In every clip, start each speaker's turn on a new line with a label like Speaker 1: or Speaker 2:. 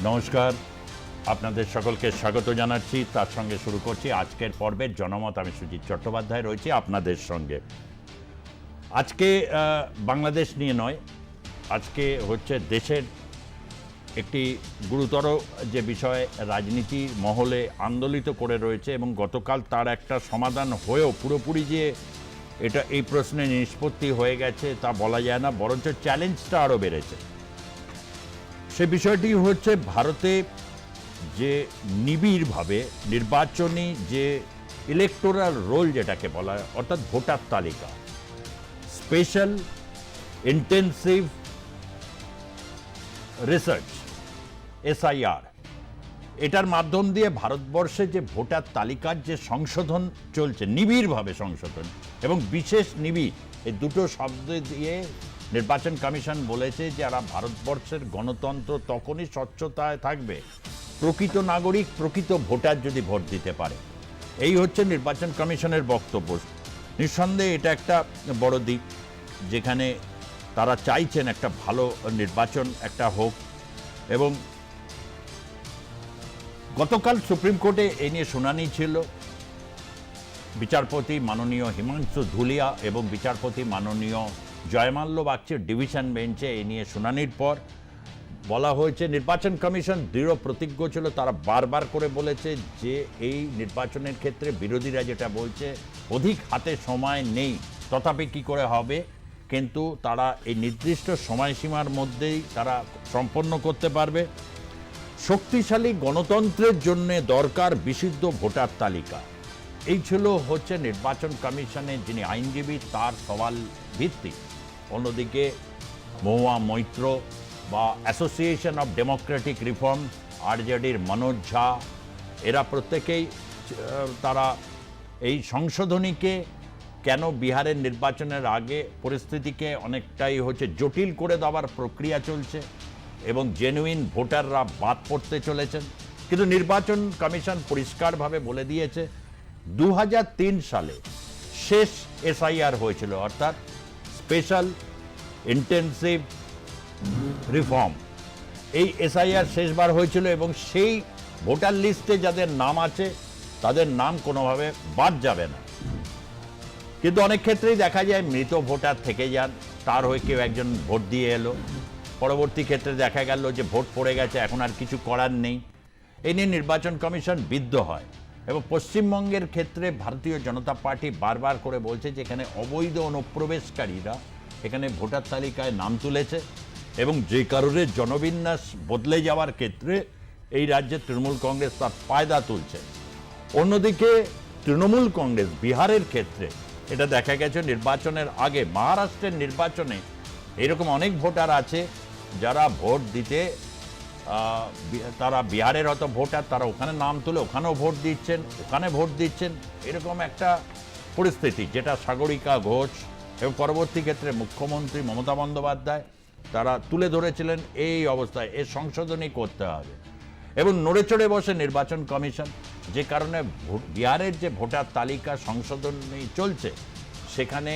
Speaker 1: নমস্কার, আপনাদের সকলকে স্বাগত জানাচ্ছি। তার সঙ্গে শুরু করছি আজকের পর্বের জনমত। আমি সুজিত চট্টোপাধ্যায় রয়েছি আপনাদের সঙ্গে। আজকে বাংলাদেশ নিয়ে নয়, আজকে হচ্ছে দেশের একটি গুরুতর যে বিষয় রাজনীতি মহলে আন্দোলিত করে রয়েছে এবং গতকাল তার একটা সমাধান হয়েও পুরোপুরি যে এটা এই প্রশ্নে নিষ্পত্তি হয়ে গেছে তা বলা যায় না, বরঞ্চ চ্যালেঞ্জটা আরও বেড়েছে। সে বিষয়টি হচ্ছে ভারতে যে নিবিড়ভাবে নির্বাচনী যে ইলেকটোরাল রোল যেটাকে বলা হয়, অর্থাৎ ভোটার তালিকা, স্পেশাল ইন্টেন্সিভ রিসার্চ এসআইআর, এটার মাধ্যম দিয়ে ভারতবর্ষে যে ভোটার তালিকার যে সংশোধন চলছে, নিবিড়ভাবে সংশোধন এবং বিশেষ নিবিড়, এই দুটো শব্দ দিয়ে নির্বাচন কমিশন বলেছে যে যারা ভারতবর্ষের গণতন্ত্র তখনই স্বচ্ছতায় থাকবে প্রকৃত নাগরিক, প্রকৃত ভোটার যদি ভোট দিতে পারে। এই হচ্ছে নির্বাচন কমিশনের বক্তব্য। নিঃসন্দেহে এটা একটা বড় দিক, যেখানে তারা চাইছেন একটা ভালো নির্বাচন একটা হোক। এবং গতকাল সুপ্রিম কোর্টে এ নিয়ে শুনানি ছিল। বিচারপতি মাননীয় হিমাংশু ধুলিয়া এবং বিচারপতি মাননীয় জয়মাল্য বাগচির ডিভিশন বেঞ্চে এ নিয়ে শুনানির পর বলা হয়েছে নির্বাচন কমিশন দৃঢ় প্রতিজ্ঞ ছিল। তারা বারবার করে বলেছে যে এই নির্বাচনের ক্ষেত্রে বিরোধীরা যেটা বলছে অধিক হাতে সময় নেই, তথাপি কী করে হবে, কিন্তু তারা এই নির্দিষ্ট সময়সীমার মধ্যেই তারা সম্পন্ন করতে পারবে। শক্তিশালী গণতন্ত্রের জন্য দরকার বিশুদ্ধ ভোটার তালিকা, এই ছিল হচ্ছে নির্বাচন কমিশনের যিনি আইনজীবী তার সওয়াল ভিত্তি। অন্যদিকে মহুয়া মৈত্র বা অ্যাসোসিয়েশন অফ ডেমোক্রেটিক রিফর্ম, আরজেডির মনোজ ঝা, এরা প্রত্যেকেই তারা এই সংশোধনীকে কেন বিহারের নির্বাচনের আগে পরিস্থিতিকে অনেকটাই হচ্ছে জটিল করে দেওয়ার প্রক্রিয়া চলছে এবং জেনুইন ভোটাররা বাদ পড়তে চলেছেন। কিন্তু নির্বাচন কমিশন পরিষ্কারভাবে বলে দিয়েছে 2003 সালে শেষ এসআইআর হয়েছিল, অর্থাৎ স্পেশাল ইন্টেন্সিভ রিফর্ম। এই এসআইআর শেষবার হয়েছিল এবং সেই ভোটার লিস্টে যাদের নাম আছে তাদের নাম কোনোভাবে বাদ যাবে না। কিন্তু অনেক ক্ষেত্রেই দেখা যায় মৃত ভোটার থেকে যান, তার হয়ে কেউ একজন ভোট দিয়ে এলো, পরবর্তী ক্ষেত্রে দেখা গেল যে ভোট পড়ে গেছে, এখন আর কিছু করার নেই। এই নিয়ে নির্বাচন কমিশন বিদ্ধ হয় এবং পশ্চিমবঙ্গের ক্ষেত্রে ভারতীয় জনতা পার্টি বারবার করে বলছে যে এখানে অবৈধ অনুপ্রবেশকারীরা এখানে ভোটার তালিকায় নাম তুলেছে এবং যে কারণে জনবিন্যাস বদলে যাওয়ার ক্ষেত্রে এই রাজ্যে তৃণমূল কংগ্রেস তার ফায়দা তুলছে। অন্যদিকে তৃণমূল কংগ্রেস বিহারের ক্ষেত্রে এটা দেখা গেছে নির্বাচনের আগে, মহারাষ্ট্রের নির্বাচনে এরকম অনেক ভোটার আছে যারা ভোট দিতে, তারা বিহারের হয়তো ভোটার, তারা ওখানে নাম তুলে ওখানেও ভোট দিচ্ছেন, ওখানে ভোট দিচ্ছেন, এরকম একটা পরিস্থিতি যেটা সাগরিকা ঘোষ এবং পরবর্তী ক্ষেত্রে মুখ্যমন্ত্রী মমতা বন্দ্যোপাধ্যায় তারা তুলে ধরেছিলেন। এই অবস্থায় এর সংশোধনী করতে হবে এবং নড়ে চড়ে বসে নির্বাচন কমিশন, যে কারণে বিহারের যে ভোটার তালিকা সংশোধনী চলছে সেখানে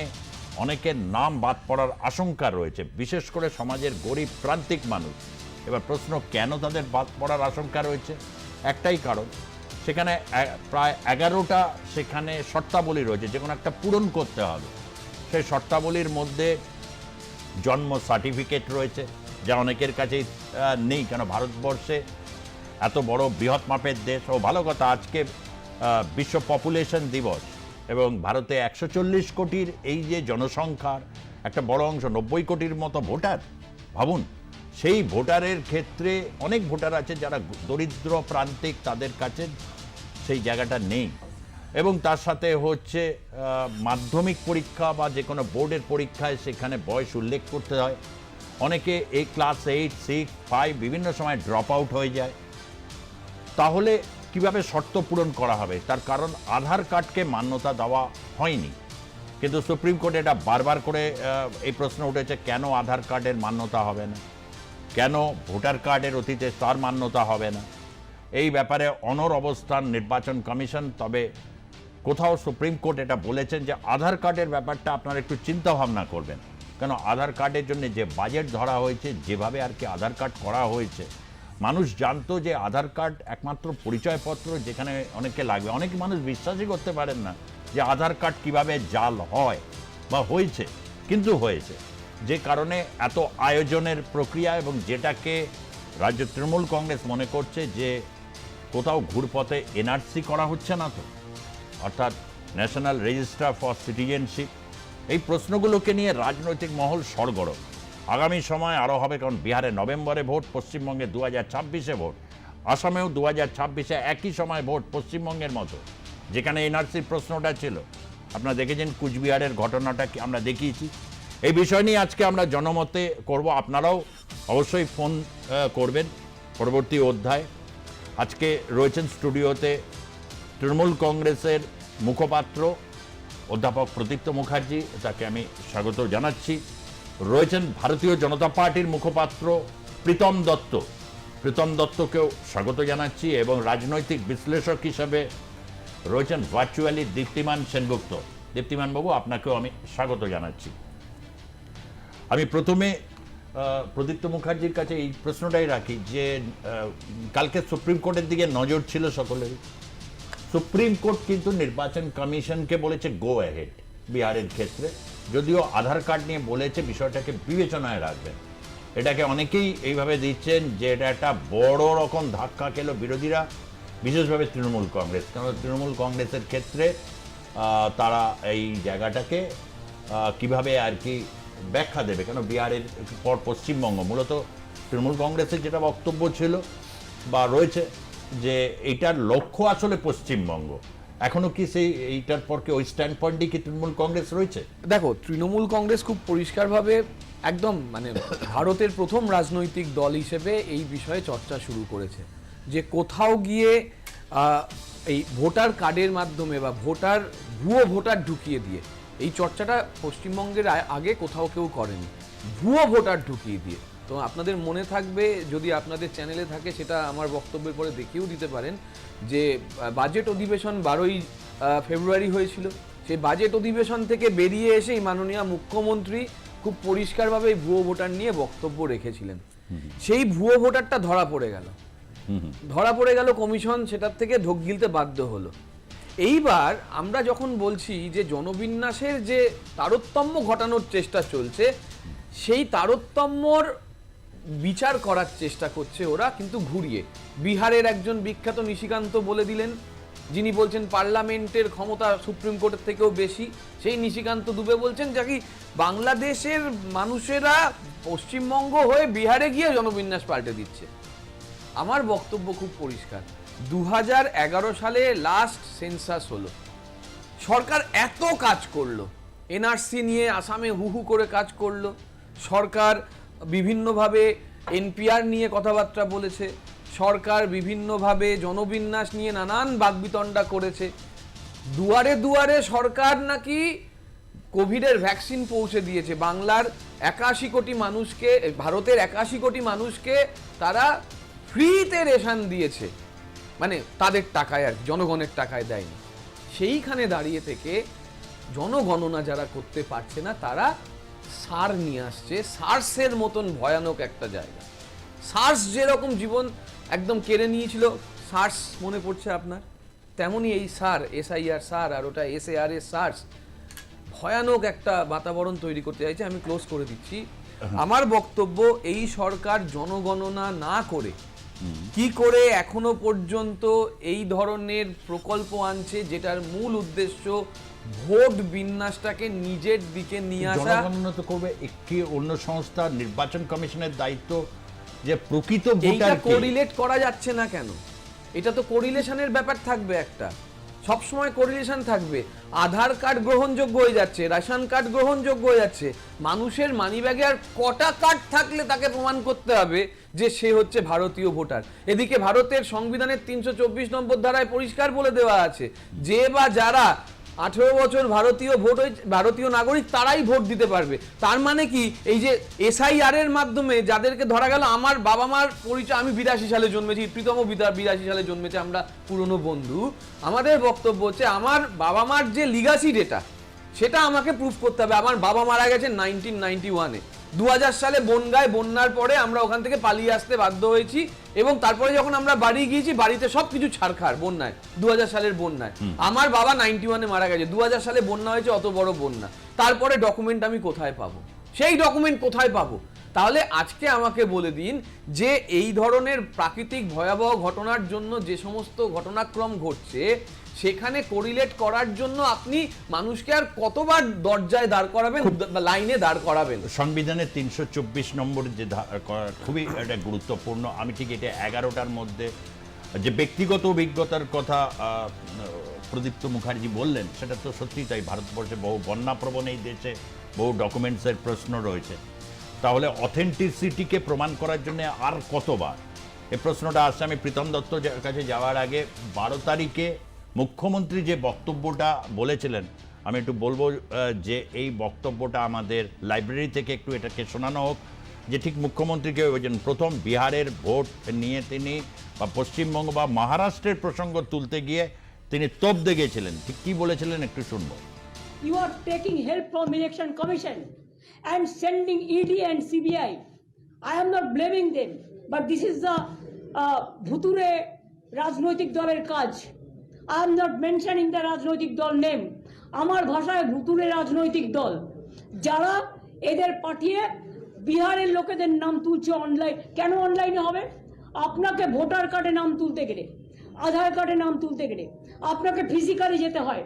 Speaker 1: অনেকের নাম বাদ পড়ার আশঙ্কা রয়েছে, বিশেষ করে সমাজের গরিব প্রান্তিক মানুষ। এবার প্রশ্ন, কেন তাদের বাদ পড়ার আশঙ্কা রয়েছে? একটাই কারণ, সেখানে প্রায় 11টা সেখানে শর্তাবলী রয়েছে, যে কোনো একটা পূরণ করতে হবে। সেই শর্তাবলীর মধ্যে জন্ম সার্টিফিকেট রয়েছে, যা অনেকের কাছেই নেই, কেন ভারতবর্ষে এত বড় বৃহৎ মাপের দেশ। ও ভালো কথা, আজকে বিশ্ব পপুলেশন দিবস এবং ভারতে 140 কোটির এই যে জনসংখ্যার একটা বড় অংশ, 90 কোটির মতো ভোটার, ভাবুন সেই ভোটারের ক্ষেত্রে অনেক ভোটার আছে যারা দরিদ্র প্রান্তিক, তাদের কাছে সেই জায়গাটা নেই। এবং তার সাথে হচ্ছে মাধ্যমিক পরীক্ষা বা যে কোনো বোর্ডের পরীক্ষায় সেখানে বয়স উল্লেখ করতে হয়। অনেকে এই ক্লাস 8, 6, 5 বিভিন্ন সময় ড্রপ আউট হয়ে যায়। তাহলে কিভাবে শর্ত পূরণ করা হবে? তার কারণ আধার কার্ডকে মান্যতা দেওয়া হয়নি, কিন্তু সুপ্রিম কোর্টে এটা বারবার করে এই প্রশ্ন উঠেছে, কেন আধার কার্ডের মান্যতা হবে না, কেন ভোটার কার্ডের অতীতে তার মান্যতা হবে না। এই ব্যাপারে অনড় অবস্থান নির্বাচন কমিশন। তবে কোথাও সুপ্রিম কোর্ট এটা বলেছেন যে আধার কার্ডের ব্যাপারটা আপনারা একটু চিন্তা ভাবনা করবেন, কেন আধার কার্ডের জন্য যে বাজেট ধরা হয়েছে, যেভাবে আর কি আধার কার্ড করা হয়েছে, মানুষ জানতো যে আধার কার্ড একমাত্র পরিচয়পত্র, যেখানে অনেকে লাগবে। অনেক মানুষ বিশ্বাসই করতে পারেন না যে আধার কার্ড কিভাবে জাল হয় বা হয়েছে, কিন্তু হয়েছে। যে কারণে এত আয়োজনের প্রক্রিয়া, এবং যেটাকে রাজ্য তৃণমূল কংগ্রেস মনে করছে যে কোথাও ঘুরপথে এনআরসি করা হচ্ছে না তো, অর্থাৎ ন্যাশনাল রেজিস্টার ফর সিটিজেনশিপ। এই প্রশ্নগুলোকে নিয়ে রাজনৈতিক মহল সরগরম। আগামী সময় আরও হবে, কারণ বিহারে নভেম্বরে ভোট, পশ্চিমবঙ্গে 2026-এ ভোট, আসামেও 2026-এ একই সময় ভোট, পশ্চিমবঙ্গের মতো, যেখানে এনআরসির প্রশ্নটা ছিল। আপনারা দেখেছেন কুচবিহারের ঘটনাটা আমরা দেখিয়েছি। এই বিষয় নিয়ে আজকে আমরা জনমতে করব, আপনারাও অবশ্যই ফোন করবেন পরবর্তী অধ্যায়। আজকে রয়েছেন স্টুডিওতে তৃণমূল কংগ্রেসের মুখপাত্র অধ্যাপক প্রদীপ্ত মুখার্জি, তাকে আমি স্বাগত জানাচ্ছি। রয়েছেন ভারতীয় জনতা পার্টির মুখপাত্র প্রীতম দত্ত, প্রীতম দত্তকেও স্বাগত জানাচ্ছি। এবং রাজনৈতিক বিশ্লেষক হিসাবে রয়েছেন ভার্চুয়ালি দীপ্তিমান সেনগুপ্ত। দীপ্তিমান বাবু, আপনাকেও আমি স্বাগত জানাচ্ছি। আমি প্রথমে প্রদীপ্ত মুখার্জির কাছে এই প্রশ্নটাই রাখি যে কালকে সুপ্রিম কোর্টের দিকে নজর ছিল সকলেরই। সুপ্রিম কোর্ট কিন্তু নির্বাচন কমিশনকে বলেছে গো অ্যাহেড বিহারের ক্ষেত্রে, যদিও আধার কার্ড নিয়ে বলেছে বিষয়টাকে বিবেচনায় রাখবেন। এটাকে অনেকেই এইভাবে দিচ্ছেন যে এটা একটা বড় রকম ধাক্কা খেলো বিরোধীরা, বিশেষভাবে তৃণমূল কংগ্রেস। কারণ তৃণমূল কংগ্রেসের ক্ষেত্রে তারা এই জায়গাটাকে কিভাবে আর কি ব্যাখ্যা দেবে, কেন বিহারের পর পশ্চিমবঙ্গ। মূলত তৃণমূল কংগ্রেসের যেটা বক্তব্য ছিল বা রয়েছে যে এইটার লক্ষ্য আসলে পশ্চিমবঙ্গ। এখনো কি সেই এইটার পর কি ওই স্ট্যান্ড পয়েন্টে কি তৃণমূল কংগ্রেস রয়েছে?
Speaker 2: দেখো, তৃণমূল কংগ্রেস খুব পরিষ্কারভাবে একদম মানে ভারতের প্রথম রাজনৈতিক দল হিসেবে এই বিষয়ে চর্চা শুরু করেছে যে কোথাও গিয়ে এই ভোটার কার্ডের মাধ্যমে বা ভুয়ো ভোটার ঢুকিয়ে দিয়ে, এই চর্চাটা পশ্চিমবঙ্গের আগে কোথাও কেউ করেনি, ভুয়ো ভোটার ঢুকিয়ে দিয়ে। তো আপনাদের মনে থাকবে, যদি আপনাদের চ্যানেলে থাকে সেটা আমার বক্তব্যের পরে দেখিয়েও দিতে পারেন, যে বাজেট অধিবেশন 12ই ফেব্রুয়ারি হয়েছিল। সেই বাজেট অধিবেশন থেকে বেরিয়ে এসেই মাননীয় মুখ্যমন্ত্রী খুব পরিষ্কারভাবে এই ভুয়ো ভোটার নিয়ে বক্তব্য রেখেছিলেন। সেই ভুয়ো ভোটারটা ধরা পড়ে গেল, কমিশন সেটার থেকে ঢোক গিলতে বাধ্য হলো। এইবার আমরা যখন বলছি যে জনবিন্যাসের যে তারতম্য ঘটানোর চেষ্টা চলছে, সেই তারতম্যর বিচার করার চেষ্টা করছে ওরা, কিন্তু ঘুরিয়ে। বিহারের একজন বিখ্যাত নিশিকান্ত বলে দিলেন, যিনি বলছেন পার্লামেন্টের ক্ষমতা সুপ্রিম কোর্টের থেকেও বেশি, সেই নিশিকান্ত দুবে বলছেন যা কি বাংলাদেশের মানুষেরা পশ্চিমবঙ্গ হয়ে বিহারে গিয়ে জনবিন্যাস পাল্টে দিচ্ছে। আমার বক্তব্য খুব পরিষ্কার, 2011 সালে লাস্ট সেন্সাস হলো, সরকার এত কাজ করলো, এনআরসি নিয়ে আসামে হু করে কাজ করলো, সরকার বিভিন্নভাবে এনপিআর নিয়ে কথাবার্তা বলেছে, সরকার বিভিন্নভাবে জনবিন্যাস নিয়ে নানান বাকবিতণ্ডা করেছে। দুয়ারে দুয়ারে সরকার নাকি কোভিডের ভ্যাকসিন পৌঁছে দিয়েছে বাংলার 81 কোটি মানুষকে, ভারতের 81 কোটি মানুষকে তারা ফ্রিতে রেশন দিয়েছে, মানে তাদের টাকায় আর জনগণের টাকায় দেয়নি। সেইখানে দাঁড়িয়ে থেকে জনগণনা যারা করতে পারছে না তারা সার নিয়ে আসছে, সার্সের মতন ভয়ানক একটা জায়গা। সার্স যেরকম জীবন একদম কেড়ে নিয়েছিল, সার্স মনে পড়ছে আপনার, তেমনই এই সার, এসআইআর সার আর ওটা এসএআর এর সার্স, ভয়ানক একটা বাতাবরণ তৈরি করতে চাইছে। আমি ক্লোজ করে দিচ্ছি। আমার বক্তব্য, এই সরকার জনগণনা না করে কি করে এখনো পর্যন্ত এই ধরনের প্রকল্প আনছে যেটার মূল উদ্দেশ্য ভোট বিন্যাসটাকে নিজের দিকে নিয়ে আসা।
Speaker 1: জনগণনা তো করবে একটি অন্য সংস্থা, নির্বাচন কমিশনের দায়িত্ব যে প্রকৃত ভোটার
Speaker 2: কে। কোরিলেট করা যাচ্ছে না কেন? এটা তো কোরিলেশনের ব্যাপার থাকবে, একটা সবসময় কোরিলেশন থাকবে। আধার কার্ড গ্রহণযোগ্য হয়ে যাচ্ছে, রেশন কার্ড গ্রহণযোগ্য হয়ে যাচ্ছে, মানুষের মানিব্যাগে আর কটা কার্ড থাকলে তাকে প্রমাণ করতে হবে যে সে হচ্ছে ভারতীয় ভোটার। এদিকে ভারতের সংবিধানের 324 নম্বর ধারায় পরিষ্কার বলে দেওয়া আছে যে বা যারা 18 বছর ভারতীয় নাগরিক তারাই ভোট দিতে পারবে। তার মানে কি, এই যে এসআইআর এর মাধ্যমে যাদেরকে ধরা গেল, আমার বাবা মার পরিচয়, আমি 82 সালে জন্মেছি, প্রীতম 82 সালে জন্মেছে, আমরা পুরনো বন্ধু। আমাদের বক্তব্য হচ্ছে আমার বাবা মার যে লিগাসি ডেটা, সেটা আমাকে প্রুফ করতে হবে। আমার বাবা মারা গেছে 1991-এ, 2000 সালে বনগায় বন্যার পরে আমরা ওখান থেকে পালিয়ে আসতে বাধ্য হয়েছি, এবং তারপরে যখন আমরা বাড়ি গিয়েছি বাড়িতে সবকিছু ছাড়খাড় বন্যায়, 2000 সালের বন্যায়। আমার বাবা 91-এ মারা গেছে, 2000 সালে বন্যা হয়েছে, অত বড় বন্যা। তারপরে ডকুমেন্ট আমি কোথায় পাবো? সেই ডকুমেন্ট কোথায় পাবো? তাহলে আজকে আমাকে বলে দিন যে এই ধরনের প্রাকৃতিক ভয়াবহ ঘটনার জন্য যে সমস্ত ঘটনাক্রম ঘটছে সেখানে কোরিলেট করার জন্য আপনি মানুষকে আর কতবার দরজায় দাঁড় করাবেন, লাইনে দাঁড় করাবেন?
Speaker 1: সংবিধানের 324 নম্বর যে খুবই একটা গুরুত্বপূর্ণ, আমি ঠিক এটা 11টার মধ্যে যে ব্যক্তিগত অভিজ্ঞতার কথা প্রদীপ্ত মুখার্জি বললেন, সেটা তো সত্যি তাই। ভারতবর্ষে বহু বন্যাপ্রবণ এই দেশে বহু ডকুমেন্টসের প্রশ্ন রয়েছে। তাহলে অথেন্টিসিটিকে প্রমাণ করার জন্য আর কতবার এই প্রশ্নটা আসছে? আমি প্রীতম দত্তর কাছে যাওয়ার আগে 12 তারিখে মুখ্যমন্ত্রী যে বক্তব্যটা বলেছিলেন, আমি একটু বলবো যে এই বক্তব্যটা আমাদের লাইব্রেরি থেকে একটু এটাকে শোনানো হোক, যে ঠিক মুখ্যমন্ত্রীকে প্রথম বিহারের ভোট নিয়ে তিনি বা পশ্চিমবঙ্গ বা মহারাষ্ট্রের প্রসঙ্গ তুলতে গিয়ে তিনি তোপ দেগিয়েছিলেন। ঠিক কি বলেছিলেন একটু শুনবো।
Speaker 3: You are taking help from Election Commission and sending ED and CBI. I am not blaming them, but this is the Bhuture রাজনৈতিক দলের কাজ। I am not mentioning the রাজনৈতিক দল নেম। আমার ভাষায় ভুতুরে রাজনৈতিক দল, যারা এদের পাঠিয়ে বিহারের লোকেদের নাম তুলছে অনলাইন। কেন অনলাইনে হবে? আপনাকে ভোটার কার্ডে নাম তুলতে গেলে, আধার কার্ডে নাম তুলতে গেলে আপনাকে ফিজিক্যালি যেতে হয়।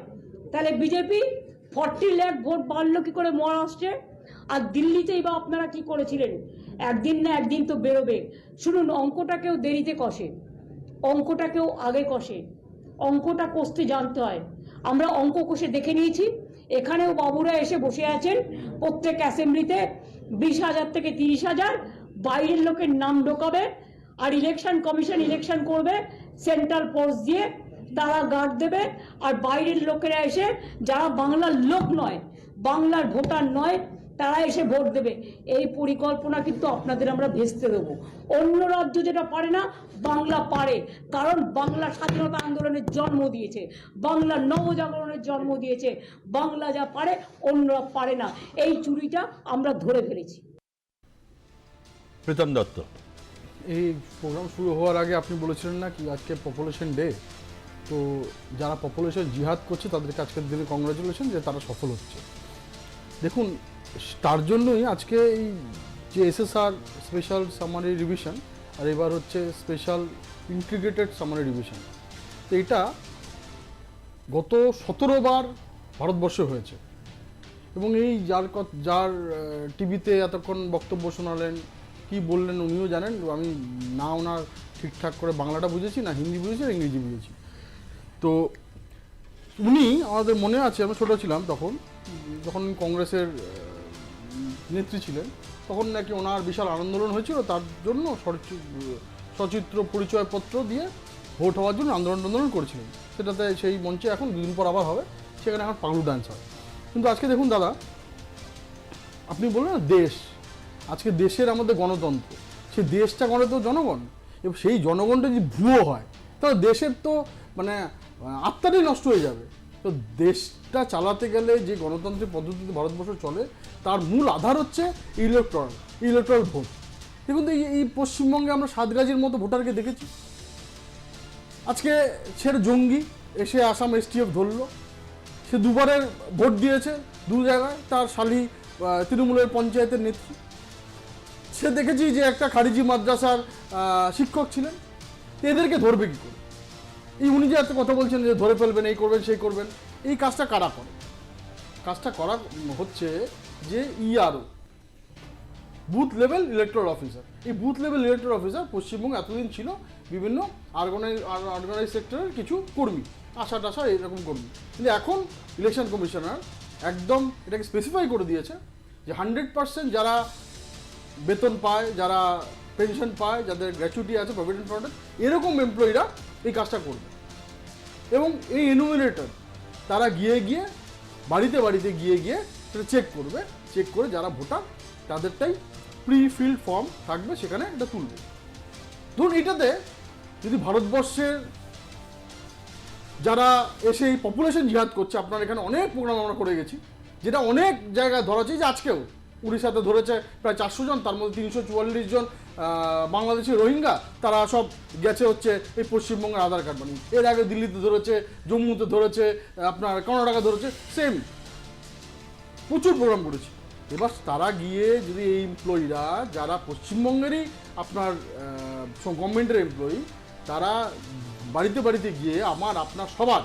Speaker 3: তাহলে বিজেপি 40 লাখ ভোট বাড়লো কি করে মহারাষ্ট্রে? আর দিল্লিতেই বা আপনারা কি করেছিলেন? একদিন না একদিন তো বেরোবে। শুনুন, অঙ্কটাকেও দেরিতে কষে, অঙ্কটাকেও আগে কষে। অঙ্কটা কষতে জানতে হয়। আমরা অঙ্ক কষে দেখে নিয়েছি। এখানেও বাবুরা এসে বসে আছেন প্রত্যেক অ্যাসেম্বলিতে 20,000 থেকে 30,000 বাইরের লোকের নাম ঢোকাবে, আর ইলেকশন কমিশন ইলেকশন করবে সেন্ট্রাল ফোর্স দিয়ে, তারা গার্ড দেবে, আর বাইরের লোকেরা এসে যারা বাংলার লোক নয়, বাংলার ভোটার নয়, তারা এসে ভোট দেবে। এই পরিকল্পনা কিন্তু আপনাদের আমরা ভেস্তে দেবো। অন্য রাজ্য যেটা পারে না, বাংলা পারে, কারণ বাংলা স্বাধীনতা আন্দোলনের জন্ম দিয়েছে, বাংলা নবজাগরণের জন্ম দিয়েছে। বাংলা যা পারে অন্যরা পারে না। এই চুরিটা আমরা ধরে ফেলেছি।
Speaker 1: প্রীতম দত্ত,
Speaker 4: এই প্রোগ্রাম শুরু হওয়ার আগে আপনি বলেছিলেন না কি আজকে পপুলেশন ডে, তো যারা পপুলেশন জিহাদ করছে তাদেরকে আজকের দিনে কংগ্রাচুলেশন যে তারা সফল হচ্ছে। দেখুন, তার জন্যই আজকে এই যে এসএসআর স্পেশাল সামারি রিভিশন, আর এবার হচ্ছে স্পেশাল ইন্টিগ্রেটেড সামারি রিভিশন, তো এটা গত 17 বার ভারতবর্ষে হয়েছে। এবং এই যার টিভিতে এতক্ষণ বক্তব্য শোনালেন, কি বললেন উনিও জানেন। আমি না ওনার ঠিকঠাক করে বাংলাটা বুঝেছি, না হিন্দি বুঝেছি, না ইংরেজি বুঝেছি। তো উনি, আমাদের মনে আছে আমি ছোটো ছিলাম তখন, যখন কংগ্রেসের নেত্রী ছিলেন, তখন নাকি ওনার বিশাল আন্দোলন হয়েছিল, তার জন্য সচিত্র পরিচয়পত্র দিয়ে ভোট হওয়ার জন্য আন্দোলন করেছিলেন। সেটাতে সেই মঞ্চে এখন 2 দিন পর আবার হবে, সেখানে এখন পাগলু ডান্স হয়। কিন্তু আজকে দেখুন দাদা, আপনি বললেন না দেশ, আজকে দেশের আমাদের গণতন্ত্র, সেই দেশটা গড়ে তো জনগণ, এবং সেই জনগণটা যদি ভুয়ো হয় তাহলে দেশের তো মানে আত্মাটাই নষ্ট হয়ে যাবে। তো দেশটা চালাতে গেলে যে গণতান্ত্রিক পদ্ধতিতে ভারতবর্ষ চলে, তার মূল আধার হচ্ছে ইলেকট্রাল ভোট। দেখুন তো এই পশ্চিমবঙ্গে আমরা সাতগাজীর মতো ভোটারকে দেখেছি। আজকে ছেড়ে জঙ্গি এসে আসাম এসটিএফ ধরলো, সে 2বারের ভোট দিয়েছে 2 জায়গায়, তার শালী তৃণমূলের পঞ্চায়েতের নেত্রী। সে দেখেছি যে একটা খারিজি মাদ্রাসার শিক্ষক ছিলেন। এদেরকে ধরবে কী করে? এই উনি যে এত কথা বলছেন যে ধরে ফেলবেন, এই করবেন সেই করবেন, এই কাজটা কারা করে? কাজটা করা হচ্ছে যে ERO, booth level electoral officer. এই বুথ লেভেল ইলেকট্রাল অফিসার পশ্চিমবঙ্গে এতদিন ছিল বিভিন্ন অর্গানাইজ সেক্টরের কিছু কর্মী, আশা টাশা এইরকম কর্মী। কিন্তু এখন ইলেকশন কমিশনার একদম এটাকে স্পেসিফাই করে দিয়েছে যে 100% যারা বেতন পায়, যারা পেনশন পায়, যাদের গ্র্যাচুইটি আছে, প্রভিডেন্ট ফান্ডে, এরকম এমপ্লয়িরা এই কাজটা করবে। এবং এই এনুমিনেটর তারা গিয়ে বাড়িতে গিয়ে সেটা চেক করে যারা ভোটার তাদেরটাই প্রি-ফিল্ড ফর্ম থাকবে, সেখানে এটা তুলবে। ধরুন এটাতে যদি ভারতবর্ষের যারা এসে এই পপুলেশন জিহাদ করছে, আপনার এখানে অনেক প্রোগ্রাম আমরা করে গেছি, যেটা অনেক জায়গায় ধরা হচ্ছে, যে আজকেও উড়িষ্যাতে ধরেছে প্রায় 400 জন, তার মধ্যে 344 জন বাংলাদেশি রোহিঙ্গা, তারা সব গেছে হচ্ছে এই পশ্চিমবঙ্গের আধার কার্ড বানিয়ে। এর আগে দিল্লিতে ধরেছে, জম্মুতে ধরেছে, আপনার কর্ণাটকা ধরেছে, সেম প্রচুর প্রোগ্রাম করেছে। এবার তারা গিয়ে যদি এই এমপ্লয়িরা যারা পশ্চিমবঙ্গেরই আপনার গভর্নমেন্টের এমপ্লয়ি, তারা বাড়িতে বাড়িতে গিয়ে আপনার সবার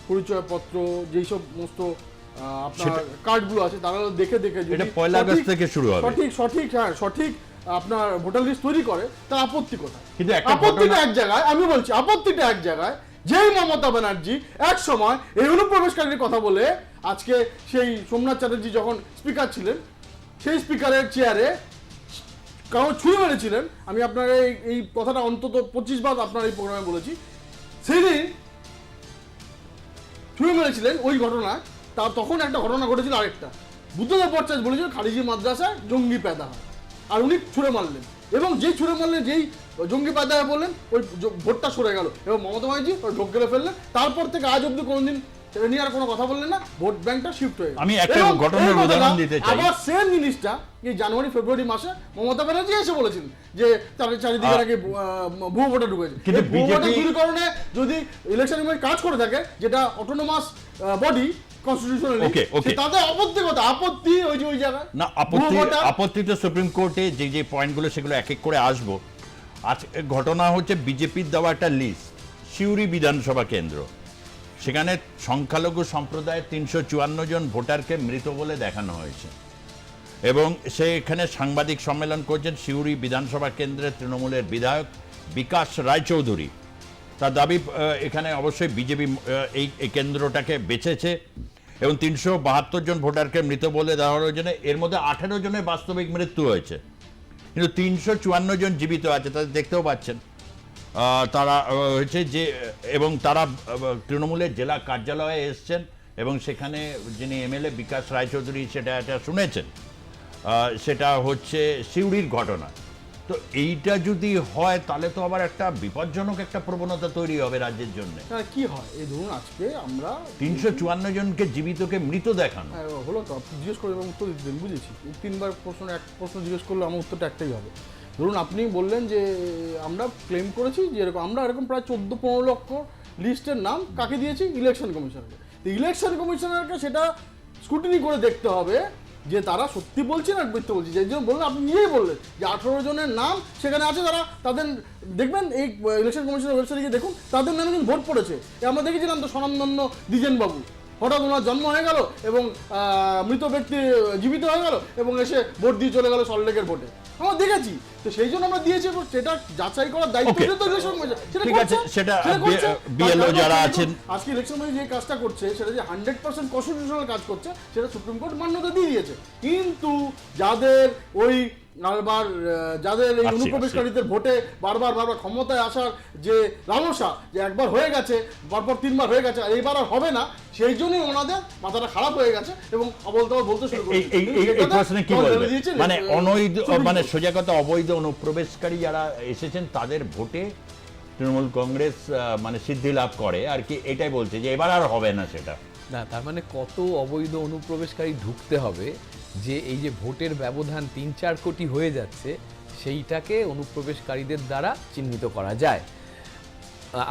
Speaker 4: পরিচয়পত্র যেই সমস্ত আপনার কার্ডগুলো আছে তারা দেখে দেখে
Speaker 1: এটা 1 আগস্ট থেকে শুরু হবে।
Speaker 4: সঠিক আপনার ভোটার লিস্ট তৈরি করে, তার আপত্তি কোথায়?
Speaker 1: কিন্তু একটা
Speaker 4: আপত্তিটা এক জায়গায়, আমি বলছি আপত্তিটা এক জায়গায়, যেই মমতা ব্যানার্জি এক সময় এই অনুপ্রবেশকারীর কথা বলে আজকে সেই সোমনাথ চ্যাটার্জি যখন স্পিকার ছিলেন, সেই স্পিকারের চেয়ারে কারণ ছুঁয়ে মেরেছিলেন, আমি আপনার এই কথাটা অন্তত 25 বার আপনার এই প্রোগ্রামে বলেছি, সেদিন ছুঁয়ে মেরেছিলেন ওই ঘটনা। তখন একটা ঘটনা ঘটেছিল আরেকটা, বুদ্ধদেব ভট্টাচার্য বলেছিল খারিজি মাদ্রাসায় জঙ্গি পেদা হয়, আর উনি ছুঁড়ে মারলেন, এবং যেই ছুঁড়ে মারলেন, যেই জঙ্গি পেদা হয় বললেন, ওই ভোটটা সরে গেল এবং মমতা ব্যানার্জি ওই ঢোক গেলে ফেললেন। তারপর থেকে আজ অব্দি কোনোদিন সেটা নিয়ে আর কোনো কথা বললেন না, ভোট ব্যাংকটা শিফট হয়ে গেল।
Speaker 1: আমি একটা ঘটনার উদাহরণ দিতে চাই।
Speaker 4: আবার সেম জিনিসটা এই জানুয়ারি ফেব্রুয়ারি মাসে মমতা ব্যানার্জি এসে বলেছেন যে তার চারিদিকে নাকি ভুয়ো ভোটার ঢুকেছে।
Speaker 1: কিন্তু
Speaker 4: ভুয়ো ভোটার
Speaker 1: বিজেপি
Speaker 4: দূরীকরণে যদি ইলেকশন কাজ করে থাকে, যেটা অটোনোমাস বডি কনস্টিটিউশনালি, তাদের আপত্তি কথা, আপত্তি ওই জায়গায়
Speaker 1: না, আপত্তি তো সুপ্রিম কোর্টে যে পয়েন্টগুলো সেগুলো এক এক করে আসবো। আজ ঘটনা হচ্ছে বিজেপির দেওয়া একটা লিস্ট, সিউড়ি বিধানসভা কেন্দ্র, সেখানে সংখ্যালঘু সম্প্রদায়ের 354 জন ভোটারকে মৃত বলে দেখানো হয়েছে, এবং সেখানে সাংবাদিক সম্মেলন করছেন সিউড়ি বিধানসভা কেন্দ্রের তৃণমূলের বিধায়ক বিকাশ রায়চৌধুরী। তার দাবি এখানে অবশ্যই বিজেপি এই কেন্দ্রটাকে বেছেছে এবং 372 জন ভোটারকে মৃত বলে দেওয়ার জন্য এর মধ্যে 18 জনের বাস্তবিক মৃত্যু হয়েছে, কিন্তু 354 জন জীবিত আছে, তাদের দেখতেও পাচ্ছেন। তারা হয়েছে যে, এবং তারা তৃণমূলের জেলা কার্যালয়ে এসছেন এবং সেখানে যিনি এমএলএ বিকাশ রায়চৌধুরী সেটা শুনেছেন। সেটা হচ্ছে সিউড়ির ঘটনা। তো এইটা যদি হয় তাহলে তো আবার একটা বিপজ্জনক একটা প্রবণতা তৈরি হবে রাজ্যের জন্য।
Speaker 4: কি হয় এই ধরুন, আজকে আমরা
Speaker 1: 354 জনকে জীবিতকে মৃত দেখানো
Speaker 4: হলো, তো আপনি জিজ্ঞেস করে উত্তর দিতেন, বুঝেছি। 3বার এক প্রশ্ন জিজ্ঞেস করলে আমার উত্তরটা একটাই হবে। ধরুন আপনি বললেন যে আমরা ক্লেম করেছি যে আমরা এরকম প্রায় 14-15 লক্ষ লিস্টের নাম কাকে দিয়েছি, ইলেকশন কমিশনারকে। তো ইলেকশন কমিশনারকে সেটা স্ক্রুটিনি করে দেখতে হবে যে তারা সত্যি বলছে না মিথ্যে বলছে। যে জন্য বললেন, আপনি নিজেই বললেন যে 18 জনের নাম সেখানে আছে, তাদের দেখবেন এই ইলেকশন কমিশনের ওয়েবসাইটে গিয়ে দেখুন, তাদের নামে কিন্তু ভোট পড়েছে। আমরা দেখেছিলাম তো স্বনামধন্য দ্বিজেনবাবু, হঠাৎ ওনার জন্ম হয়ে গেল এবং মৃত ব্যক্তি জীবিত হয়ে গেল এবং এসে ভোট দিয়ে চলে গেল সল্টলেকের ভোটে, আমরা দেখেছি। তো সেই জন্য আমরা দিয়েছি, সেটা যাচাই করার দায়িত্ব তো ইলেকশন কমিশন।
Speaker 1: ঠিক আছে, সেটা বিএলও যারা আছেন
Speaker 4: আজকে ইলেকশন কমিশন যে কাজটা করছে, সেটা যে 100% কনস্টিটিউশনাল কাজ করছে, সেটা সুপ্রিম কোর্ট মান্যতা দিয়ে দিয়েছে। কিন্তু যাদের এই অনুপ্রবেশকারীদের ভোটে বারবার ক্ষমতায় আসার যে লালসা, যে একবার হয়ে গেছে, পরপর 3বার হয়ে গেছে, আর এইবার আর হবে না, সেই জন্যই ওনাদের মাথাটা খারাপ হয়ে গেছে এবং বলতে শুরু করেছে।
Speaker 1: এই প্রশ্নে কি বলবেন? মানে অনৈধ, মানে সোজা কথা, অবৈধ অনুপ্রবেশকারী যারা এসেছেন তাদের ভোটে তৃণমূল কংগ্রেস মানে সিদ্ধি লাভ করে আর কি, এটাই বলছে যে এবার আর হবে না সেটা।
Speaker 2: না, তার মানে কত অবৈধ অনুপ্রবেশকারী ঢুকতে হবে যে এই যে ভোটের ব্যবধান 3-4 কোটি হয়ে যাচ্ছে, সেইটাকে অনুপ্রবেশকারীদের দ্বারা চিহ্নিত করা যায়।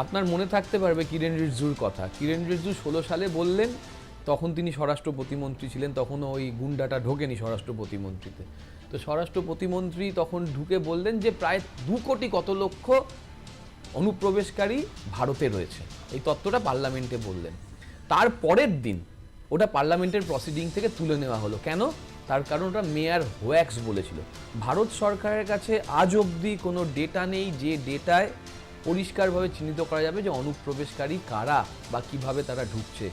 Speaker 2: আপনার মনে থাকতে পারবে কিরেন রিজিজুর কথা। কিরেন রিজিজু 16 সালে বললেন, তখন তিনি স্বরাষ্ট্র প্রতিমন্ত্রী ছিলেন, তখনও ওই গুন্ডাটা ঢোকেনি স্বরাষ্ট্র প্রতিমন্ত্রীতে। তো স্বরাষ্ট্র প্রতিমন্ত্রী তখন ঢুকে বললেন যে প্রায় 2 কোটি কত লক্ষ অনুপ্রবেশকারী ভারতে রয়েছে, এই তত্ত্বটা পার্লামেন্টে বললেন। তার পরের দিন ওটা পার্লামেন্টের প্রসিডিং থেকে তুলে নেওয়া হলো। কেন? তার কারণ ওটা মেয়ার হোয়াক্স বলেছিল। ভারত সরকারের কাছে আজ অবধি কোনো ডেটা নেই যে ডেটায় পরিষ্কারভাবে চিহ্নিত করা যাবে যে অনুপ্রবেশকারী কারা বা কিভাবে তারা ঢুকছে।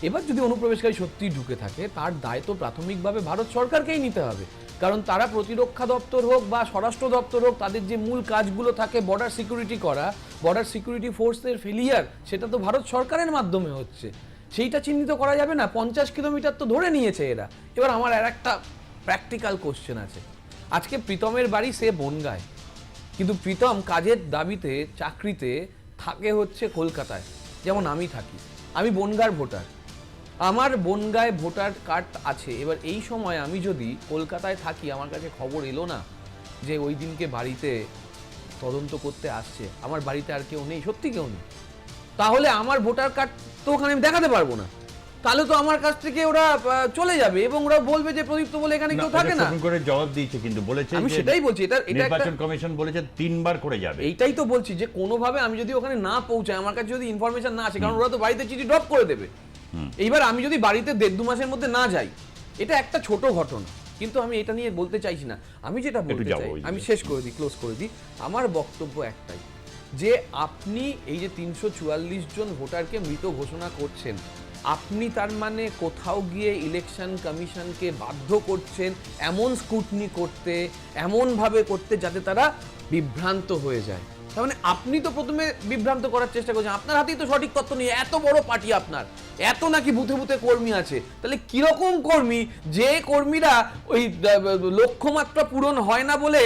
Speaker 2: এবার যদি অনুপ্রবেশকারী সত্যিই ঢুকে থাকে, তার দায় তো প্রাথমিকভাবে ভারত সরকারকেই নিতে হবে, কারণ তারা প্রতিরক্ষা দপ্তর হোক বা স্বরাষ্ট্র দপ্তর হোক, তাদের যে মূল কাজগুলো থাকে বর্ডার সিকিউরিটি করা, বর্ডার সিকিউরিটি ফোর্সের ফেলিয়ার, সেটা তো ভারত সরকারের মাধ্যমে হচ্ছে। সেইটা চিহ্নিত করা যাবে না? 50 কিলোমিটার তো ধরে নিয়েছে এরা। এবার আমার আর একটা প্র্যাকটিক্যাল কোশ্চেন আছে। আজকে প্রীতমের বাড়ি সে বনগাঁয়, কিন্তু প্রীতম কাজের দাবিতে চাকরিতে থাকে হচ্ছে কলকাতায়, যেমন আমি থাকি। আমি বনগাঁর ভোটার, আমার বনগায় ভোটার কার্ড আছে, এবার এই সময় আমি যদি কলকাতায় থাকি, আমার কাছে খবর এলো না যে ওই দিনকে বাড়িতে তদন্ত করতে আসছে, আমার বাড়িতে আর কেউ নেই, সত্যি কেউ নেই, তাহলে আমার ভোটার কার্ড তো ওখানে আমি দেখাতে পারবো না, তাহলে তো আমার কাছ থেকে ওরা চলে যাবে এবং ওরা বলবে যে প্রদীপ্ত বলে এখানে কেউ থাকে না।
Speaker 1: সুপ্রিম কোর্টে জবাব দিয়েছে, কিন্তু বলেছে
Speaker 2: আমি
Speaker 1: যে
Speaker 2: সেটাই বলছি, এটা
Speaker 1: নির্বাচন কমিশন বলেছে 3 বার করে যাবে।
Speaker 2: এইটাই তো বলছি যে কোনোভাবে আমি যদি ওখানে না পৌঁছাই, আমার কাছে যদি ইনফরমেশন না আসে, কারণ ওরা তো বাড়িতে চিঠি ড্রপ করে দেবে, এইবার আমি যদি বাড়িতে 1.5-2 মাসের মধ্যে না যাই, এটা একটা ছোট ঘটনা, কিন্তু আমি এটা নিয়ে বলতে চাইছি না। আমি যেটা বলতে চাই, আমি শেষ করে দিই, ক্লোজ করে দিই, আমার বক্তব্য একটাই, যে আপনি এই যে 344 জন ভোটারকে মৃত ঘোষণা করছেন, আপনি তার মানে কোথাও গিয়ে ইলেকশন কমিশনকে বাধ্য করছেন এমন স্ক্রুটনি করতে, এমনভাবে করতে যাতে তারা বিভ্রান্ত হয়ে যায়। তার মানে আপনি তো প্রথমে বিভ্রান্ত করার চেষ্টা করছেন, আপনার হাতেই তো সঠিক তথ্য নেই, এত বড় পার্টি আপনার, এত নাকি বুথে বুথে কর্মী আছে, তাহলে কিরকম কর্মী, যে কর্মীরা ওই লক্ষ্যমাত্রা পূরণ হয় না বলে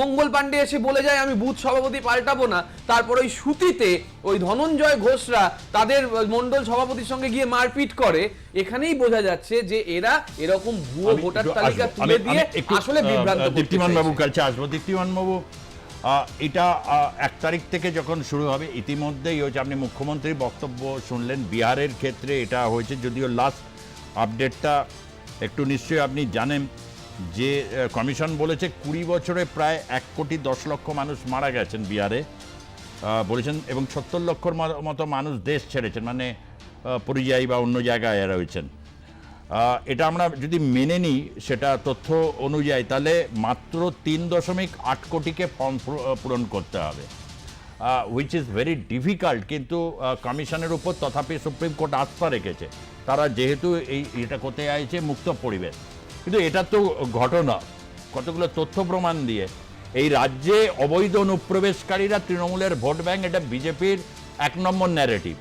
Speaker 2: মঙ্গল পাণ্ডে এসে বলে যায় আমি বুথ সভাপতি পাল্টাবো না, তারপর ওই সুতিতে ওই ধনঞ্জয় ঘোষরা তাদের মণ্ডল সভাপতির সঙ্গে গিয়ে মারপিট করে, এখানেই বোঝা যাচ্ছে যে এরা এরকম ভুয়ো ভোটার তালিকা তুলে দিয়ে আসলে বিভ্রান্ত করতে
Speaker 1: দীপ্তিমান বাবুর
Speaker 2: চাইছে।
Speaker 1: কাছে আসবো। দীপ্তিমান বাবু, এটা 1 তারিখ থেকে যখন শুরু হবে, ইতিমধ্যেই হয়েছে, আপনি মুখ্যমন্ত্রীর বক্তব্য শুনলেন, বিহারের ক্ষেত্রে এটা হয়েছে, যদিও লাস্ট আপডেটটা একটু নিশ্চয়ই আপনি জানেন যে কমিশন বলেছে 20 বছরে প্রায় 1,10,00,000 মানুষ মারা গেছেন বিহারে বলেছেন, এবং 70 লক্ষর মতো মানুষ দেশ ছেড়েছেন, মানে পরিযায়ী বা অন্য জায়গায় রয়েছেন। এটা আমরা যদি মেনে নিই সেটা তথ্য অনুযায়ী, তাহলে মাত্র 3.8 কোটিকে ফর্ম পূরণ করতে হবে, হুইচ ইজ ভেরি ডিফিকাল্ট। কিন্তু কমিশনের উপর তথাপি সুপ্রিম কোর্ট আস্থা রেখেছে, তারা যেহেতু এটা করতে চাইছে মুক্ত পরিবেশ। কিন্তু এটা তো ঘটনা, কতগুলো তথ্য প্রমাণ দিয়ে এই রাজ্যে অবৈধ অনুপ্রবেশকারীরা তৃণমূলের ভোট ব্যাংক, এটা বিজেপির 1 নম্বর ন্যারেটিভ।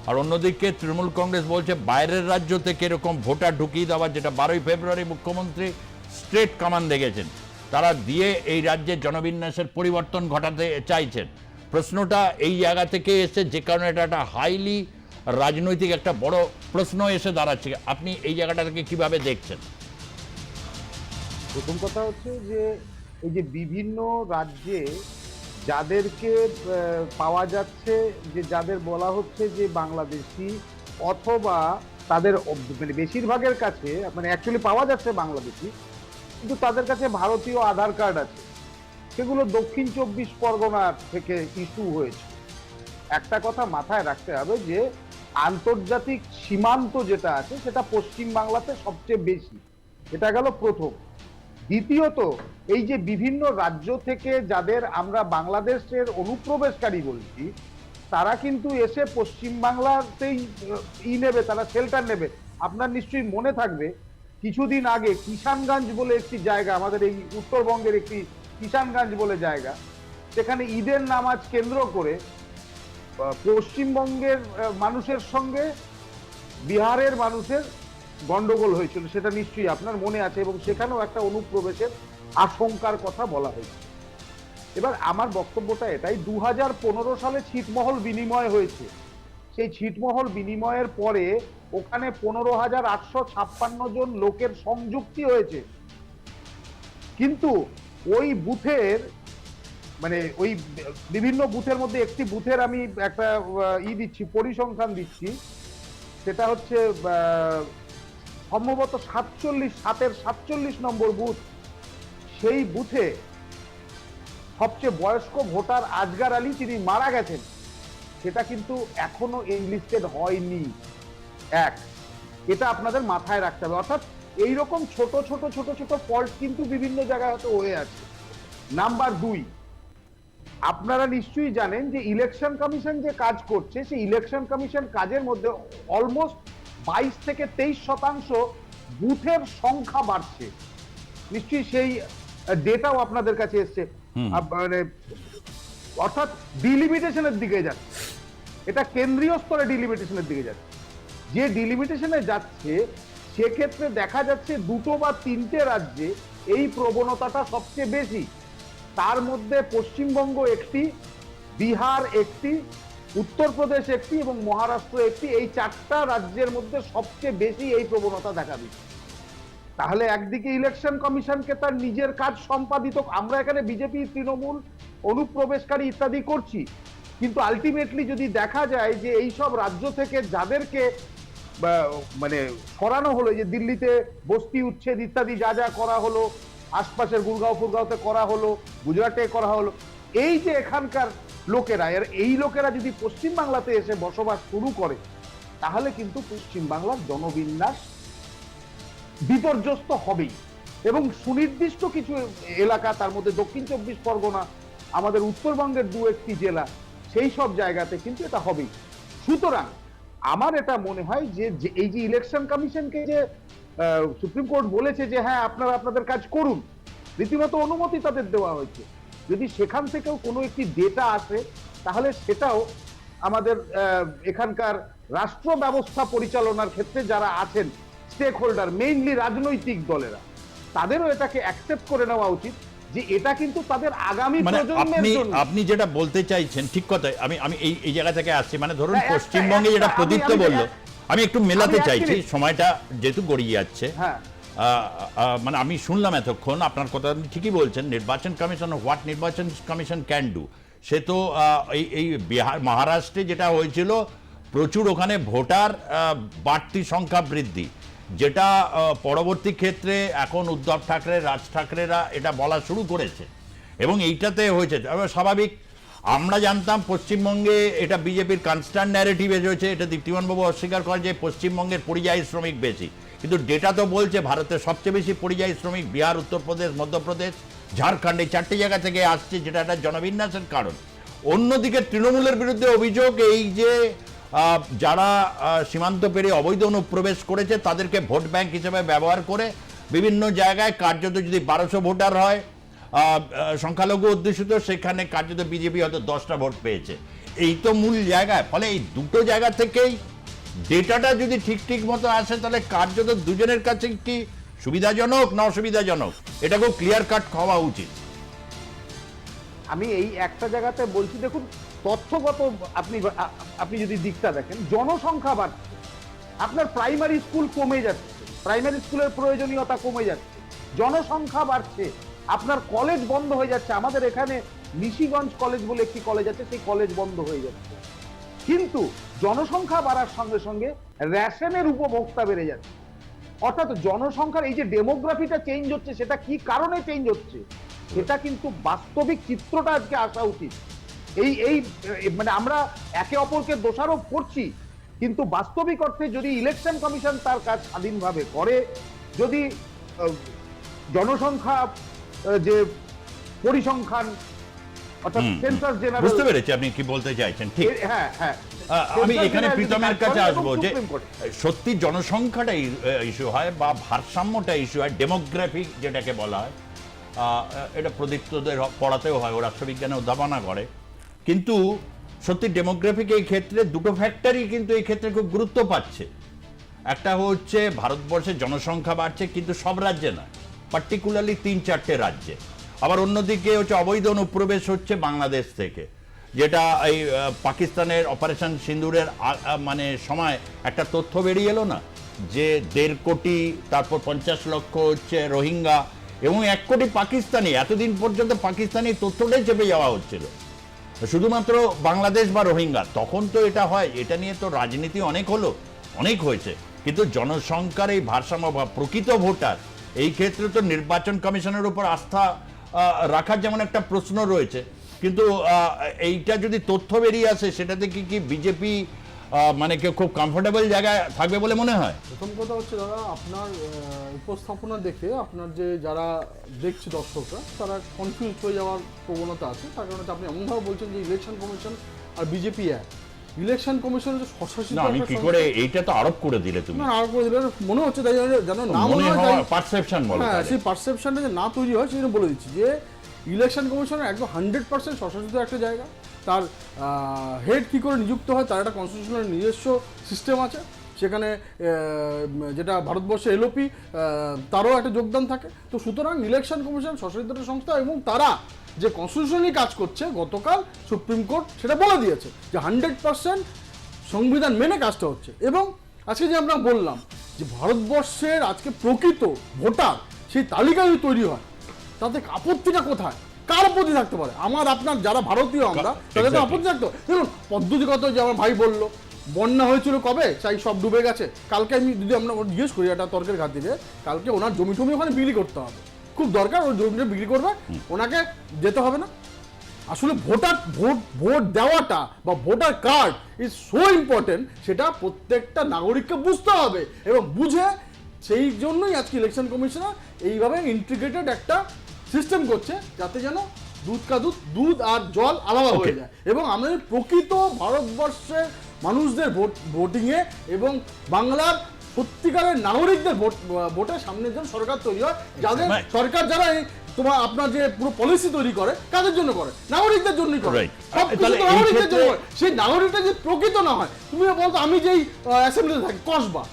Speaker 1: আর অন্যদিকে তৃণমূল কংগ্রেস বলছে বাইরের রাজ্য থেকে এরকম ভোটার ঢুকিয়ে দেওয়ার, যেটা 12ই ফেব্রুয়ারি মুখ্যমন্ত্রী স্ট্রেট কমান্ড দেখেছেন, তারা দিয়ে এই রাজ্যের জনবিন্যাসের পরিবর্তন ঘটাতে চাইছেন। প্রশ্নটা এই জায়গা থেকে এসে, যে কারণে এটা একটা হাইলি রাজনৈতিক একটা বড় প্রশ্ন এসে দাঁড়াচ্ছে। আপনি এই জায়গাটাকে কিভাবে দেখছেন?
Speaker 5: প্রথম কথা হচ্ছে যে এই যে বিভিন্ন রাজ্যে যাদেরকে পাওয়া যাচ্ছে, যে যাদের বলা হচ্ছে যে বাংলাদেশি, অথবা তাদের মানে বেশিরভাগের কাছে মানে অ্যাকচুয়ালি পাওয়া যাচ্ছে বাংলাদেশি, কিন্তু তাদের কাছে ভারতীয় আধার কার্ড আছে, সেগুলো দক্ষিণ 24 পরগনা থেকে ইস্যু হয়েছে। একটা কথা মাথায় রাখতে হবে যে আন্তর্জাতিক সীমান্ত যেটা আছে সেটা পশ্চিম বাংলাতে সবচেয়ে বেশি, এটা গেল প্রথম। দ্বিতীয়ত, এই যে বিভিন্ন রাজ্য থেকে যাদের আমরা বাংলাদেশের অনুপ্রবেশকারী বলছি, তারা কিন্তু এসে পশ্চিম বাংলাতেই নেবে, তারা শেল্টার নেবে। আপনার নিশ্চয়ই মনে থাকবে কিছুদিন আগে কিষানগঞ্জ বলে একটি জায়গা, আমাদের এই উত্তরবঙ্গের একটি কিষানগঞ্জ বলে জায়গা, সেখানে ঈদের নামাজ কেন্দ্র করে পশ্চিমবঙ্গের মানুষের সঙ্গে বিহারের মানুষের গন্ডগোল হয়েছিল, সেটা নিশ্চয়ই আপনার মনে আছে, এবং সেখানেও একটা অনুপ্রবেশের আশঙ্কার কথা বলা হয়েছে। এবার আমার বক্তব্যটা এটাই, 2015 সালে ছিটমহল বিনিময় হয়েছে, সেই ছিটমহল বিনিময়ের পরে ওখানে 15,856 জন লোকের সংযুক্তি হয়েছে, কিন্তু ওই বুথের মানে ওই বিভিন্ন বুথের মধ্যে একটি বুথের আমি একটা দিচ্ছি, পরিসংখ্যান দিচ্ছি, সেটা হচ্ছে সম্ভবত 47 নম্বর বুথ। সেই বুথে সবচেয়ে বয়স্ক ভোটার আজগার আলী, তিনি মারা গেছেন, সেটা কিন্তু এখনো এনলিস্টেড হয়নি। এটা আপনাদের মাথায় রাখতে হবে। অর্থাৎ এইরকম ছোট ছোট ছোট ছোট ফল্ট কিন্তু বিভিন্ন জায়গায় হয়তো হয়ে আছে। নাম্বার 2, আপনারা নিশ্চয়ই জানেন যে ইলেকশন কমিশন যে কাজ করছে, সেই ইলেকশন কমিশন কাজের মধ্যে অলমোস্ট 22 থেকে 23% বুথের সংখ্যা বাড়ছে। নিশ্চয়ই সেই ডেটাও আপনাদের কাছে এসছে, মানে অর্থাৎ ডিলিমিটেশনের দিকে যাচ্ছে, এটা কেন্দ্রীয় স্তরে ডিলিমিটেশনের দিকে যাচ্ছে। যে ডিলিমিটেশনে যাচ্ছে সেক্ষেত্রে দেখা যাচ্ছে 2 বা 3টে রাজ্যে এই প্রবণতাটা সবচেয়ে বেশি, তার মধ্যে পশ্চিমবঙ্গ একটি, বিহার একটি, উত্তরপ্রদেশ একটি এবং মহারাষ্ট্র একটি, এই 4টা রাজ্যের মধ্যে সবচেয়ে বেশি এই প্রবণতা দেখা দিচ্ছে। তাহলে একদিকে ইলেকশন কমিশনকে তার নিজের কাজ সম্পাদিত, আমরা এখানে বিজেপি, তৃণমূল, অনুপ্রবেশকারী ইত্যাদি করছি, কিন্তু আলটিমেটলি যদি দেখা যায় যে এই সব রাজ্য থেকে যাদেরকে মানে সরানো হলো, যে দিল্লিতে বস্তি উচ্ছেদ ইত্যাদি যা যা করা হলো, আশপাশের গুরগাঁও ফুরগাঁওতে করা হলো, গুজরাটে করা হলো, এই যে এখানকার লোকেরা, এই লোকেরা যদি পশ্চিমবাংলাতে এসে বসবাস শুরু করে, তাহলে কিন্তু পশ্চিমবাংলার জনবিন্যাস বিপর্যস্ত হবেই। এবং সুনির্দিষ্ট কিছু এলাকা, তার মধ্যে দক্ষিণ 24 পরগনা, আমাদের উত্তরবঙ্গের 2-1টি জেলা, সেই সব জায়গাতে কিন্তু এটা হবেই। সুতরাং আমার এটা মনে হয় যে এই যে ইলেকশন কমিশনকে যে সুপ্রিম কোর্ট বলেছে যে হ্যাঁ আপনারা আপনাদের কাজ করুন, রীতিমতো অনুমতি তাদের দেওয়া হয়েছে, যদি সেখান থেকেও কোনো একটি ডেটা আসে, তাহলে সেটাও আমাদের এখানকার রাষ্ট্র ব্যবস্থা পরিচালনার ক্ষেত্রে যারা আছেন স্টেক হোল্ডার, মেইনলি রাজনৈতিক দলেরা, তাদেরও এটাকে অ্যাকসেপ্ট করে নেওয়া উচিত যে এটা কিন্তু তাদের আগামী
Speaker 1: মানে
Speaker 5: প্রজন্মের জন্য।
Speaker 1: আপনি যেটা বলতে চাইছেন ঠিক কথা। আমি এই জায়গা থেকে আসছি, মানে ধরুন
Speaker 5: হ্যাঁ,
Speaker 1: পশ্চিমবঙ্গে যেটা প্রদীপ্ত বললো, আমি একটু মেলাতে
Speaker 5: আমি
Speaker 1: চাইছি,
Speaker 5: actually-
Speaker 1: সময়টা যেহেতু গড়িয়ে যাচ্ছে।
Speaker 5: হ্যাঁ,
Speaker 1: মানে আমি শুনলাম এতক্ষণ আপনার কথা, আপনি ঠিকই বলছেন, নির্বাচন কমিশন, হোয়াট নির্বাচন কমিশন ক্যান ডু, সে তো এই বিহার, মহারাষ্ট্রে যেটা হয়েছিল, প্রচুর ওখানে ভোটার বাড়তি সংখ্যা বৃদ্ধি, যেটা পরবর্তী ক্ষেত্রে এখন উদ্ধব ঠাকরে, রাজ ঠাকরেরা এটা বলা শুরু করেছে, এবং এইটাতে হয়েছে স্বাভাবিক। আমরা জানতাম পশ্চিমবঙ্গে এটা বিজেপির কনস্ট্যান্ট ন্যারেটিভ হয়েছে, এটা দীপ্তিমানবাবু অস্বীকার করে যে পশ্চিমবঙ্গের পরিযায়ী শ্রমিক বেশি, কিন্তু ডেটা তো বলছে ভারতের সবচেয়ে বেশি পরিযায়ী শ্রমিক বিহার, উত্তরপ্রদেশ, মধ্যপ্রদেশ, ঝাড়খণ্ড, এই 4টে জায়গা থেকে আসছে, যেটা একটা জনবিন্যাসের কারণ। অন্যদিকে তৃণমূলের বিরুদ্ধে অভিযোগ এই যে যারা সীমান্ত পেরিয়ে অবৈধ অনুপ্রবেশ করেছে তাদেরকে ভোট ব্যাংক হিসেবে ব্যবহার করে বিভিন্ন জায়গায় কার্যত যদি 1200 ভোটার হয় সংখ্যালঘু অধ্যুষিত, সেখানে কার্যত বিজেপি হয়তো 10টা ভোট পেয়েছে। এই তো মূল জায়গায়। ফলে এই দুটো জায়গা থেকেই ডেটাটা যদি ঠিক মতো আসে, তাহলে কার্যত দুজনের কাছে কি সুবিধাজনক না অসুবিধাজনক, এটা খুব ক্লিয়ার কাট হওয়া উচিত।
Speaker 5: আমি এই একটা জায়গাতে বলছি, দেখুন তথ্যগত আপনি যদি দিকটা দেখেন, জনসংখ্যা বাড়ছে, আপনার প্রাইমারি স্কুল কমে যাচ্ছে, প্রাইমারি স্কুলের প্রয়োজনীয়তা কমে যাচ্ছে, জনসংখ্যা বাড়ছে, আপনার কলেজ বন্ধ হয়ে যাচ্ছে। আমাদের এখানে নিশিগঞ্জ কলেজ বলে একটি কলেজ আছে, সেই কলেজ বন্ধ হয়ে যাচ্ছে। কিন্তু জনসংখ্যা বাড়ার সঙ্গে সঙ্গে রেশনের উপভোক্তা বেড়ে যাচ্ছে। অর্থাৎ জনসংখ্যার এই যে ডেমোগ্রাফিটা চেঞ্জ হচ্ছে, সেটা কি কারণে চেঞ্জ হচ্ছে, সেটা কিন্তু বাস্তবিক চিত্রটা আজকে আসা উচিত। এই মানে আমরা একে অপরকে দোষারোপ করছি, কিন্তু বাস্তবিক অর্থে যদি ইলেকশন কমিশন তার কাজ স্বাধীনভাবে করে, যদি জনসংখ্যা যে পরিসংখ্যান অর্থাৎ সেন্সাস জেনারেল,
Speaker 1: বুঝতে পেরেছি আপনি কি বলতে চাইছেন, ঠিক।
Speaker 5: হ্যাঁ হ্যাঁ,
Speaker 1: আমি এখানে প্রীতমের কাছে আসবো যে সত্যি জনসংখ্যাটা ইস্যু হয় বা ভারসাম্যটা ইস্যু হয়, ডেমোগ্রাফি যেটাকে বলা হয়, এটা প্রদীপ্তদের পড়াতেও হয়, ও রাষ্ট্রবিজ্ঞানে অধ্যাপনা করে। কিন্তু সত্যি ডেমোগ্রাফিক এই ক্ষেত্রে দুটো ফ্যাক্টরই কিন্তু এই ক্ষেত্রে খুব গুরুত্ব পাচ্ছে। একটা হচ্ছে ভারতবর্ষের জনসংখ্যা বাড়ছে, কিন্তু সব রাজ্যে নয়, পার্টিকুলারলি 3-4টে রাজ্যে। আবার অন্যদিকে হচ্ছে অবৈধ অনুপ্রবেশ হচ্ছে বাংলাদেশ থেকে, যেটা এই পাকিস্তানের অপারেশন সিন্দুরের মানে সময় একটা তথ্য বেরিয়ে এলো না, যে 1.5 কোটি, তারপর 50 লক্ষ হচ্ছে রোহিঙ্গা এবং 1 কোটি পাকিস্তানি। এতদিন পর্যন্ত পাকিস্তানি তথ্যটাই চেপে যাওয়া হচ্ছিল, শুধুমাত্র বাংলাদেশ বা রোহিঙ্গা। তখন তো এটা হয়, এটা নিয়ে তো রাজনীতি অনেক হলো, অনেক হয়েছে, কিন্তু জনসংখ্যার এই ভারসাম্য বা প্রকৃত ভোটার, এই ক্ষেত্রে তো নির্বাচন কমিশনের উপর আস্থা রাখার যেমন একটা প্রশ্ন রয়েছে, কিন্তু এইটা যদি তথ্য বেরিয়ে আসে, সেটাতে কি বিজেপি মানে কেউ খুব কমফোর্টেবল জায়গায় থাকবে বলে মনে হয়?
Speaker 4: প্রথম কথা হচ্ছে দাদা, আপনার উপস্থাপনা দেখে আপনার যে যারা দেখছে দর্শকরা, তারা কনফিউজ হয়ে যাওয়ার প্রবণতা আছে। তার কারণে আপনি এমনভাবে বলছেন যে ইলেকশন কমিশন আর বিজেপি এক। ইলেকশন কমিশন যে স্বশাসিত,
Speaker 1: আমি কি করে এইটা তো আরোপ করে দিলে তুমি,
Speaker 4: না আরোপ করে দিলে মনে হচ্ছে, তাই যেন না মনে হয়,
Speaker 1: পারসেপশন বলো।
Speaker 4: হ্যাঁ, সেই পারসেপশনটা যে না তৈরি হয়, সেই জন্য বলে দিচ্ছি যে ইলেকশন কমিশনের একদম 100% স্বশাসিত একটা জায়গা। তার হেড কী করে নিযুক্ত হয়, তার একটা কনস্টিটিউশনাল নিজস্ব সিস্টেম আছে, সেখানে যেটা ভারতবর্ষে এলওপি তারও একটা যোগদান থাকে। তো সুতরাং ইলেকশন কমিশন স্বশাসিত সংস্থা এবং তারা যে কনস্টিটিউশনালি কাজ করছে, গতকাল সুপ্রিম কোর্ট সেটা বলে দিয়েছে যে 100% সংবিধান মেনে কাজটা হচ্ছে। এবং আজকে যে আমরা বললাম যে ভারতবর্ষের আজকে প্রকৃত ভোটার সেই তালিকা যদি তৈরি হয়, তাতে আপত্তিটা কোথায়, কার আপত্তি থাকতে পারে? আমার আপনার যারা ভারতীয় আমরা তাদের তো আপত্তি থাকতো। দেখুন পদ্ধতিগত যে আমার ভাই বললো বন্যা হয়েছিল কবে, চাই সব ডুবে গেছে। কালকে আমি যদি আমরা জিজ্ঞেস করি একটা তর্কের খাতিরে, কালকে ওনার জমি টমি ওখানে বিক্রি করতে হবে, খুব দরকার, ওর জমিটা বিক্রি করবে, ওনাকে যেতে হবে না। আসলে ভোট দেওয়াটা বা voter card is so important, সেটা প্রত্যেকটা নাগরিককে বুঝতে হবে এবং বুঝে সেই জন্যই আজকে ইলেকশন কমিশনার এইভাবে ইন্টিগ্রেটেড একটা সিস্টেম করছে, যাতে যেন দুধ আর জল আলাদা হয়ে যায় এবং আমাদের প্রকৃত ভারতবর্ষের মানুষদের ভোটিংয়ে এবং বাংলার সত্যিকারের নাগরিকদের ভোটের সামনের জন্য সরকার তৈরি হয়, যাদের সরকার যারা আপনার যে পুরো পলিসি তৈরি করে কাদের জন্য করে, নাগরিকদের জন্যই করে, সবকিছু নাগরিকদের জন্য করে। সেই নাগরিকটা যে প্রকৃত না হয়, তুমি বলতো আমি যেই অ্যাসেম্বলিতে থাকি কসবা,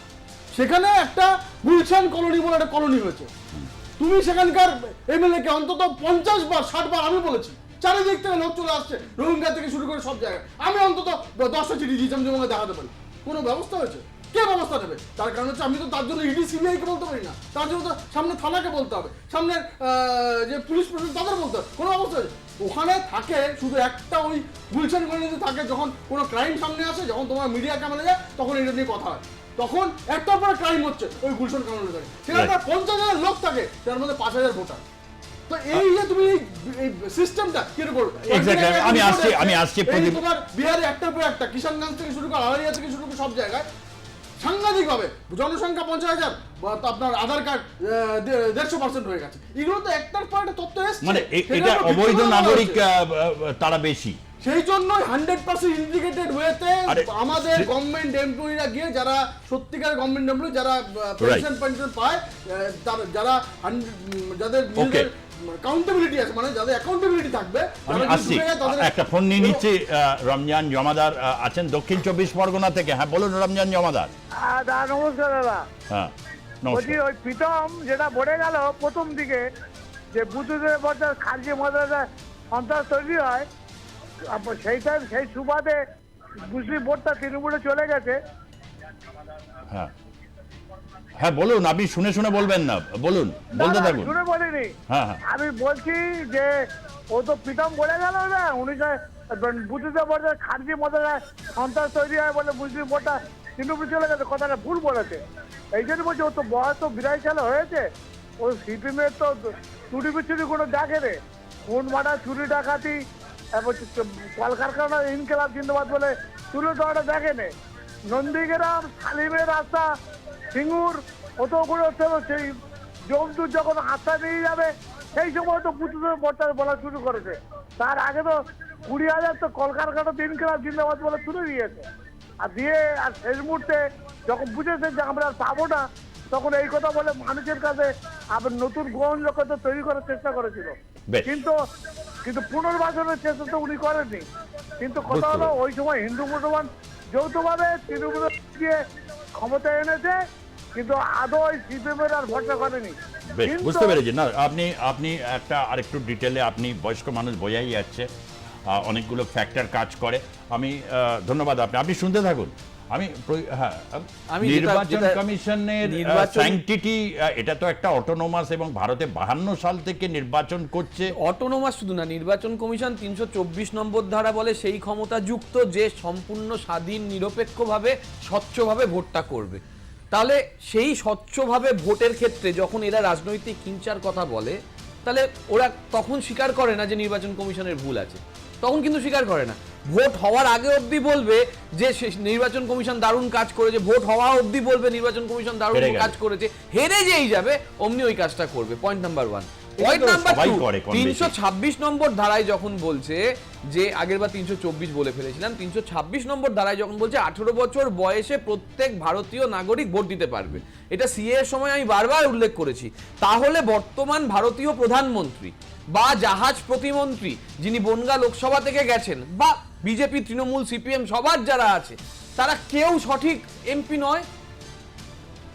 Speaker 4: সেখানে একটা গুলশান কলোনি বলে একটা কলোনি হয়েছে, তুমি সেখানকার এমএলএ কে অন্তত 50 বার 60 বার আমি বলেছি, চারিদিক থেকে লোক চলে আসছে, রোহিঙ্গা থেকে শুরু করে সব জায়গায়, আমি অন্তত 10টা চিঠি দিয়েছিলাম যে আমাকে দেখাতে পারি। কোনো ব্যবস্থা হয়েছে? কে ব্যবস্থা নেবে? তার কারণ হচ্ছে আমি তো তার জন্য ইডি সিবিআই কে বলতে পারি না, তার জন্য তো সামনে থানাকে বলতে হবে, সামনে যে পুলিশ প্রশাসন তাদের বলতে হবে। কোনো অবস্থা হয়েছে? ওখানে থাকে শুধু একটা ওই গুলশান কলোনিতে থাকে, যখন কোনো ক্রাইম সামনে আসে, যখন তোমার মিডিয়া ক্যামেরা যায়, তখন এটা নিয়ে কথা হয়, তখন একটার পর ক্রাইম হচ্ছে ওই গুলশান কলোনি থাকে, সেখানে 50,000 লোক থাকে, তার মধ্যে 5,000 ভোটার। তো এই যে তুমি এই সিস্টেমটা কি করবে?
Speaker 1: আমি আসছি
Speaker 4: তোমার বিহারে একটার পর একটা, কিষানগঞ্জ থেকে শুরু করে আড়াইয়া থেকে শুরু করে সব জায়গায় সাংঘাতিকভাবে জনসংখ্যা 50,000, আপনার আধার কার্ড 150% হয়ে গেছে। এগুলো তো একটার পর একটা তথ্য এসছে,
Speaker 1: মানে এটা অবৈধ নাগরিক তারা বেশি।
Speaker 4: সেই জন্যই 100% ইন্টিগ্রেটেড ওয়েতে আমাদের গভর্নমেন্ট এমপ্লয়িরা গিয়ে, যারা সত্যিকার গভর্নমেন্ট এমপ্লয়ি, যারা পেনশন পায়, যারা যাদের অ্যাকাউন্টেবিলিটি আছে, মানে যাদের অ্যাকাউন্টেবিলিটি থাকবে,
Speaker 1: একটা ফোন নিয়ে নিচ্ছি। রমজান জমাদার আছেন দক্ষিণ 24 পরগনা থেকে। হ্যাঁ বলুন রমজান জমাদার।
Speaker 6: নমস্কার দাদা।
Speaker 1: হ্যাঁ
Speaker 6: বলছি ওই প্রীতম যেটা বলে গেল প্রথম দিকে, যে বুদ্ধদেবের পর্যায়ে খালজি মহারাজা সন্ত্রাস তৈরি হয়, সেইটা সেই সুবাদে মুসলিম ভোটটা তৃণমূলে চলে গেছে।
Speaker 1: হ্যাঁ হ্যাঁ বলুন, আপনি শুনে শুনে বলবেন না, বলুন, বলতে থাকুন।
Speaker 6: শুনে বলিনি,
Speaker 1: হ্যাঁ হ্যাঁ
Speaker 6: আমি বলছি যে ও তো প্রীতম বলে গেল না, উনি বুদ্ধদেব পর্যায়ে খালজি মহারাজা সন্ত্রাস তৈরি হয় বলে মুসলিম ভোটটা তৃণমূলে চলে গেছে, কথাটা ভুল বলেছে। এই জন্য বলছি ও তো বয়স তো 82 সালে হয়েছে, ও সিপিএমের তো চুরি বিচুরি কোনো দেখে রে, খুন মারা চুরি ডাকাতি, কলকারখানা ইনকেলাব জিন্দাবাদ বলে তুলে দেওয়াটা দেখেনে। নন্দীগ্রাম শালিমের রাস্তা সিঙ্গুর অতগুলো সেই জমদুর যখন আস্থা নিয়ে যাবে, সেই সময় তো বুদ্ধদেব ভোটটা বলা শুরু করেছে। তার আগে তো 20,000 তো কলকারখানা ইনকেলাব জিন্দাবাদ বলে তুলে দিয়েছে, আর দিয়ে আর শেষ মুহূর্তে যখন বুঝেছে যে আমরা আর পাবো না, তখন এই কথা বলে মানুষের কাছে আবার নতুন গ্রহণযোগ্যতা তৈরি করার চেষ্টা করেছিল। কিন্তু পুনর্বাসনের চেষ্টা তো উনি করেননি। কিন্তু কথা হলো ওই সময় হিন্দু মুসলমান যৌথভাবে তৃণমূল দিয়ে ক্ষমতা এনেছে, কিন্তু আদৌ সিপিএমের আর ভরসা করেনি।
Speaker 1: বুঝতে পেরেছি। না আপনি একটা আরেকটু ডিটেলে, আপনি বয়স্ক মানুষ, বোঝাই যাচ্ছে অনেকগুলো ফ্যাক্টর কাজ করে। আমি ধন্যবাদ আপনি শুনতে থাকুন। নির্বাচন কমিশনের স্যাংটিটি, এটা তো একটা অটোনোমাস, এবং ভারতে 52 সাল থেকে নির্বাচন করছে।
Speaker 2: অটোনোমাস শুধু না, নির্বাচন কমিশন 324 নম্বর ধারা বলে সেই ক্ষমতা যুক্ত যে সম্পূর্ণ স্বাধীন নিরপেক্ষভাবে স্বচ্ছভাবে ভোটটা করবে। তাহলে সেই স্বচ্ছভাবে ভোটের ক্ষেত্রে যখন এরা রাজনৈতিক হিংসার কথা বলে, তাহলে ওরা তখন স্বীকার করে না যে নির্বাচন কমিশনের ভুল আছে, তখন কিন্তু স্বীকার করে না। ভোট হওয়ার আগে অবধি বলবে যে নির্বাচন কমিশন দারুণ কাজ করেছে, ভোট হওয়া অবধি বলবে নির্বাচন কমিশন দারুণ কাজ করেছে, হেরে যেই যাবে অমনি ওই কাজটা করবে। Point number 1। পয়েন্ট নাম্বার 2, 326 নম্বর ধারায় যখন বলছে যে, আগের বার 324 বলে ফেলেছিলাম, 326 নম্বর ধারায় যখন বলছে 18 বছর বয়সে প্রত্যেক ভারতীয় নাগরিক ভোট দিতে পারবে, এটা সিএ এর সময় আমি বারবার উল্লেখ করেছি। তাহলে বর্তমান ভারতীয় প্রধানমন্ত্রী বা জাহাজ প্রতিমন্ত্রী যিনি বনগাঁ লোকসভা থেকে গেছেন, বা বিজেপি তৃণমূল সিপিএম সবার যারা আছে, তারা কেউ সঠিক এমপি নয়,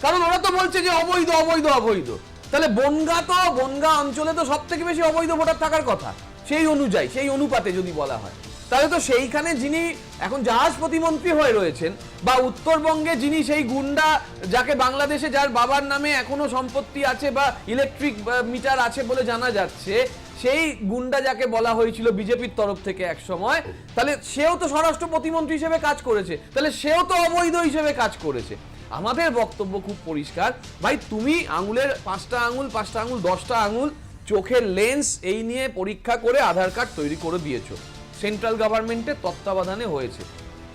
Speaker 2: কারণ ওরা তো বলছে যে অবৈধ অবৈধ অবৈধ। তাহলে বনগাঁ অঞ্চলে তো সব থেকে বেশি অবৈধ ভোটার থাকার কথা, সেই অনুযায়ী সেই অনুপাতে যদি বলা হয়, তাহলে তো সেইখানে যিনি এখন জাহাজ প্রতিমন্ত্রী হয়ে রয়েছেন, বা উত্তরবঙ্গে যিনি সেই গুন্ডা যাকে বাংলাদেশে যার বাবার নামে এখনো সম্পত্তি আছে বা ইলেকট্রিক মিটার আছে বলে জানা যাচ্ছে, সেই গুন্ডা যাকে বলা হয়েছিল বিজেপির তরফ থেকে এক সময়, তাহলে সেও তো স্বরাষ্ট্র প্রতিমন্ত্রী হিসেবে কাজ করেছে, তাহলে সেও তো অবৈধ হিসেবে কাজ করেছে। আমাদের বক্তব্য খুব পরিষ্কার, ভাই তুমি আঙুলের 5টা আঙুল 10টা আঙুল চোখের লেন্স এই নিয়ে পরীক্ষা করে আধার কার্ড তৈরি করে দিয়েছো, সেন্ট্রাল গভর্নমেন্টের তত্ত্বাবধানে হয়েছে।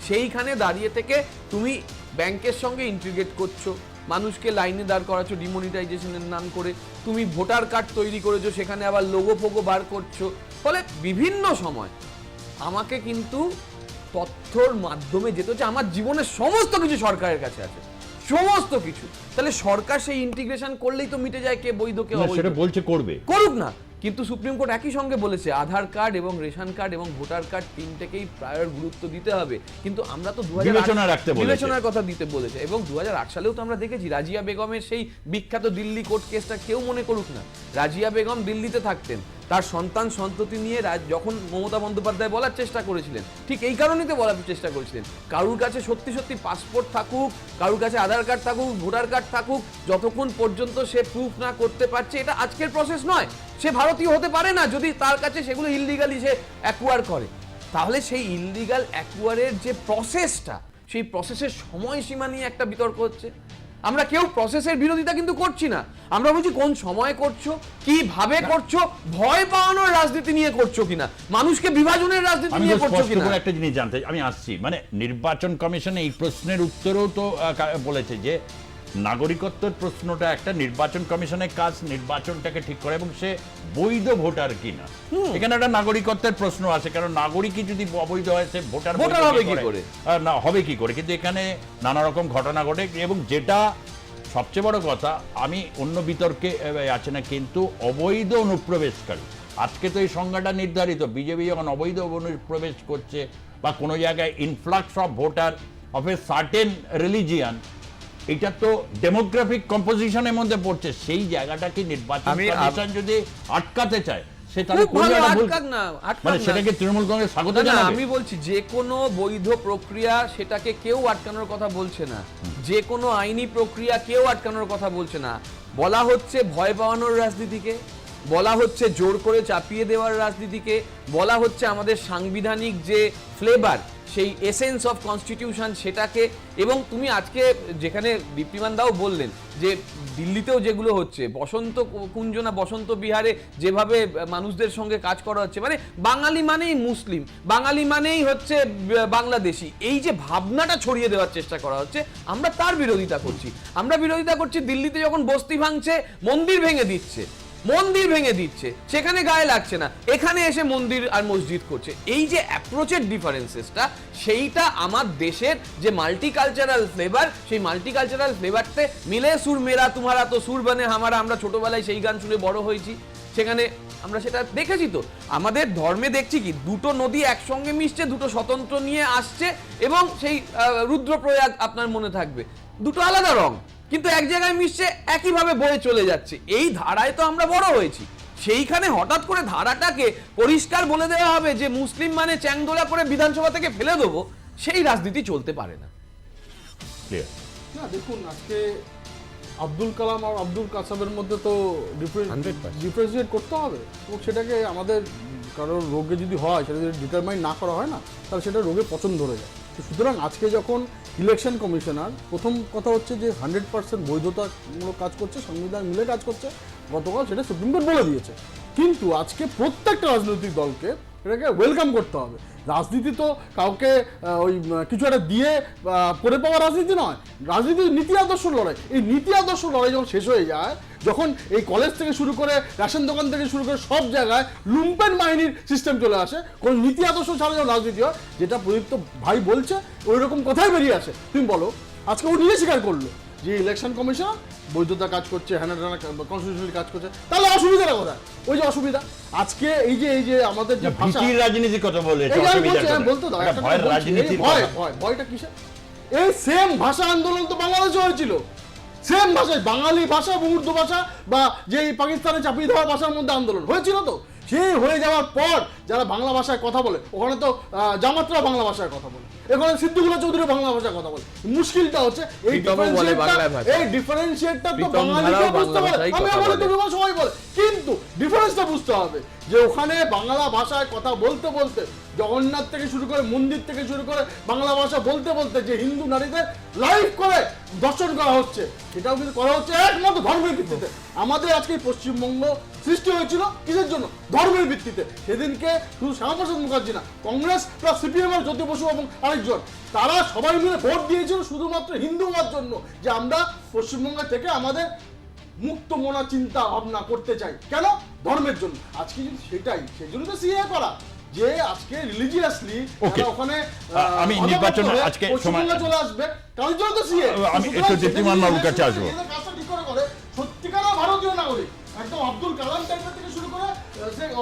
Speaker 2: সেইখানে দাঁড়িয়ে থেকে তুমি ব্যাংকের সঙ্গে ইন্টিগ্রেট করছো, মানুষকে লাইনে দাঁড় করাচ্ছ ডিমনিটাইজেশনের নাম করে, তুমি ভোটার কার্ড তৈরি করেছো, সেখানে আবার লোগো ফোগো বার করছো। ফলে বিভিন্ন সময় আমাকে কিন্তু তথ্যর মাধ্যমে যেতে হচ্ছে। আমার জীবনের সমস্ত কিছু সরকারের কাছে আছে, সমস্ত কিছু। তাহলে সরকার সেই ইন্টিগ্রেশন করলেই তো মিটে যায় কে বৈধ কে অবৈধ।
Speaker 1: সেটা বলছে করবে,
Speaker 2: করুক না। কিন্তু সুপ্রিম কোর্ট একই সঙ্গে বলেছে আধার কার্ড এবং রেশন কার্ড এবং ভোটার কার্ড তিনটেকেই প্রায়র গুরুত্ব দিতে হবে। কিন্তু আমরা তো বিবেচনার কথা দিতে বলেছে, এবং 2008 সালেও তো আমরা দেখেছি রাজিয়া বেগমের সেই বিখ্যাত দিল্লি কোর্ট কেসটা কেউ মনে করুক না, রাজিয়া বেগম দিল্লিতে থাকতেন, তার সন্তান সন্ততি নিয়ে যখন মমতা বন্দ্যোপাধ্যায় বলার চেষ্টা করেছিলেন, ঠিক এই কারণেই তো বলার চেষ্টা করেছিলেন, কারুর কাছে সত্যি সত্যি পাসপোর্ট থাকুক, কারুর কাছে আধার কার্ড থাকুক, ভোটার কার্ড থাকুক, যতক্ষণ পর্যন্ত সে প্রুফ না করতে পারছে, এটা আজকের প্রসেস নয়, সে ভারতীয় হতে পারে না যদি তার কাছে সেগুলো ইললিগালি সে অ্যাকুয়ার করে। তাহলে সেই ইললিগাল অ্যাকুয়ারের যে প্রসেসটা, সেই প্রসেসের সময়সীমা নিয়ে একটা বিতর্ক হচ্ছে। আমরা কেউ প্রসেসের বিরোধিতা কিন্তু করছি না, আমরা বলছি কোন সময় করছো, কিভাবে করছো, ভয় পাওয়ানোর রাজনীতি নিয়ে করছো কিনা, মানুষকে বিভাজনের রাজনীতি নিয়ে করছো কিনা।
Speaker 1: একটা জিনিস জানতে আমি আসছি, মানে নির্বাচন কমিশন এই প্রশ্নের উত্তরেও তো বলেছে যে নাগরিকত্বের প্রশ্নটা একটা নির্বাচন কমিশনের কাজ, নির্বাচনটাকে ঠিক করে, এবং সে বৈধ ভোটার কিনা। এখানে একটা নাগরিকত্বের প্রশ্ন আছে, কারণ নাগরিকই যদি অবৈধ হয় সে ভোটার
Speaker 2: হবে কি করে,
Speaker 1: না হবে কি করে। কিন্তু এখানে নানা রকম ঘটনা ঘটে, এবং যেটা সবচেয়ে বড় কথা, আমি অন্য বিতর্কে আছে না, কিন্তু অবৈধ অনুপ্রবেশকারী, আজকে তো এই সংজ্ঞাটা নির্ধারিত, বিজেপি যখন অবৈধ অনুপ্রবেশ করছে বা কোনো জায়গায় influx of voter of a certain religion, এটা তো ডেমোগ্রাফিক কম্পোজিশনের মধ্যে পড়ছে, সেই জায়গাটা কি নির্বাচন কমিশন যদি আটকাতে চায়, সে তাহলে মানে সেটাকে তৃণমূল কংগ্রেস স্বাগত জানাবে।
Speaker 2: আমি বলছি যে কোনো বৈধ প্রক্রিয়া সেটাকে কেউ আটকানোর কথা বলছে না, যে কোনো আইনি প্রক্রিয়া কেউ আটকানোর কথা বলছে না। বলা হচ্ছে ভয় পাওয়ানোর রাজনীতিকে, বলা হচ্ছে জোর করে চাপিয়ে দেওয়ার রাজনীতিকে, বলা হচ্ছে আমাদের সাংবিধানিক যে ফ্লেভার, সেই এসেন্স অফ কনস্টিটিউশন সেটাকে। এবং তুমি আজকে যেখানে দীপ্তিমান দাও বললেন যে দিল্লিতেও যেগুলো হচ্ছে, বসন্ত কুঞ্জ না বসন্ত বিহারে যেভাবে মানুষদের সঙ্গে কাজ করা হচ্ছে, মানে বাঙালি মানেই মুসলিম, বাঙালি মানেই হচ্ছে বাংলাদেশি, এই যে ভাবনাটা ছড়িয়ে দেওয়ার চেষ্টা করা হচ্ছে, আমরা তার বিরোধিতা করছি। আমরা বিরোধিতা করছি দিল্লিতে যখন বস্তি ভাঙছে, মন্দির ভেঙে দিচ্ছে, সেখানে গায়ে লাগছে না, এখানে এসে মন্দির আর মসজিদ করছে। এই যে অ্যাপ্রোচের ডিফারেন্সেসটা, সেইটা আমার দেশের যে মাল্টিকালচারাল ফ্লেভার, সেই মাল্টিকালচারাল ফ্লেভারতে মিলে সুর মেরা তুমারা তো সুর বানে হামারা, আমরা ছোটবেলায় সেই গান শুনে বড় হয়েছি, সেখানে আমরা সেটা দেখেছি। তো আমাদের ধর্মে দেখছি কি দুটো নদী একসঙ্গে মিশছে, দুটো স্বতন্ত্র নিয়ে আসছে, এবং সেই রুদ্রপ্রয়াগ আপনার মনে থাকবে, দুটো আলাদা রং কিন্তু এক জায়গায় মিশছে, একইভাবে বয়ে চলে যাচ্ছে। এই ধারায় তো আমরা বড় হয়েছি, সেইখানে হঠাৎ করে ধারাটাকে পরিষ্কার বলে দেওয়া হবে যে মুসলিম মানে চ্যাংদোলা করে বিধানসভা থেকে ফেলে দেবো, সেই রাজনীতি চলতে পারে না।
Speaker 4: না দেখুন, আজকে আব্দুল কালাম আর আব্দুল কাসাবের মধ্যে তো ডিফারেন্সিয়েট করতে হবে, এবং সেটাকে আমাদের কারোর রোগে যদি হয়, সেটা যদি ডিটারমাইন না করা হয় না, তাহলে সেটা রোগে পছন্দ ধরে যায়। সুতরাং আজকে যখন ইলেকশন কমিশনার, প্রথম কথা হচ্ছে যে 100% বৈধতামূলক কাজ করছে, সংবিধান মিলে কাজ করছে, গতকাল সেটা সুপ্রিম কোর্ট বলে দিয়েছে। কিন্তু আজকে প্রত্যেকটা রাজনৈতিক দলকে এটাকে ওয়েলকাম করতে হবে। রাজনীতি তো কাউকে ওই কিছু একটা দিয়ে করে পাওয়া রাজনীতি নয়, রাজনীতি নীতি আদর্শ লড়াই। এই নীতি আদর্শ লড়াই যখন শেষ হয়ে যায়, যখন এই কলেজ থেকে শুরু করে রেশন দোকান থেকে শুরু করে সব জায়গায় লুম্পেন বাহিনীর সিস্টেম চলে আসে, কোন নীতি আদর্শ ছাড়া যখন রাজনীতি হয়, যেটা প্রদীপ্ত ভাই বলছে ওই রকম কথাই বেরিয়ে আসে। তুমি বলো, আজকে ও নিজে স্বীকার করলো যে ইলেকশন কমিশন বৈধতা কাজ করছে, কনস্টিটিউশনাল কাজ করছে, তাহলে অসুবিধাটা কোথায়? ওই যে অসুবিধা আজকে এই যে আমাদের যে ভাষা,
Speaker 1: রাজনীতির কথা বলতে দাও,
Speaker 4: ভয়টা কিসের? এই সেম ভাষা আন্দোলন তো বাংলাদেশে হয়েছিল, সেম ভাষায়, বাঙালি ভাষা এবং উর্দু ভাষা বা যে পাকিস্তানে চাপিয়ে দেওয়া ভাষার মধ্যে আন্দোলন হয়েছিল। তো সেই হয়ে যাওয়ার পর যারা বাংলা ভাষায় কথা বলে, ওখানে তো জামাতরা বাংলা ভাষায় কথা বলে, এখানে সিদ্দিকুল্লাহ চৌধুরী বাংলা ভাষায় কথা বলে। মুশকিলটা হচ্ছে এই ডিফারেন্সিয়েটটা তো বাঙালিকে বুঝতে পারে, আমি বলি তুমি সবাই বলে, কিন্তু ডিফারেন্সটা বুঝতে হবে যে ওখানে বাংলা ভাষায় কথা বলতে বলতে, জগন্নাথ থেকে শুরু করে মন্দির থেকে শুরু করে বাংলা ভাষা বলতে বলতে যে হিন্দু নারীদের লাইভ করে দর্শন করা হচ্ছে, সেটাও কিন্তু করা হচ্ছে একমাত্র ধর্মের ভিত্তিতে। আমাদের আজকে পশ্চিমবঙ্গ সৃষ্টি হয়েছিল কিসের জন্য? ধর্মের ভিত্তিতে। সেদিনকে শুধু শ্যামাপ্রসাদ মুখার্জি না, কংগ্রেস প্লাস সিপিএম এর জ্যোতি বসু এবং আরেকজন, তারা সবাই মিলে ভোট দিয়েছিল শুধুমাত্র হিন্দু হওয়ার জন্য, যে আমরা পশ্চিমবঙ্গ থেকে আমাদের মুক্ত মনা চিন্তা ভাবনা করতে চাই। কেন? ধর্মের জন্য। আজকে যদি সেটাই, সেই জন্য তো সিএ করা, যে আজকে রিলিজিয়াসলি ওখানে
Speaker 1: আমি নির্বাচন আজকে সময়
Speaker 4: চলে আসবে, তার জন্য তো সিএ।
Speaker 1: আমি একটু দীপ্তিমান বাবুর কাছে আসবো।
Speaker 4: সত্যিকার ভারতীয় নাগরিক, একদম আব্দুল কালাম টাইপের থেকে শুরু করে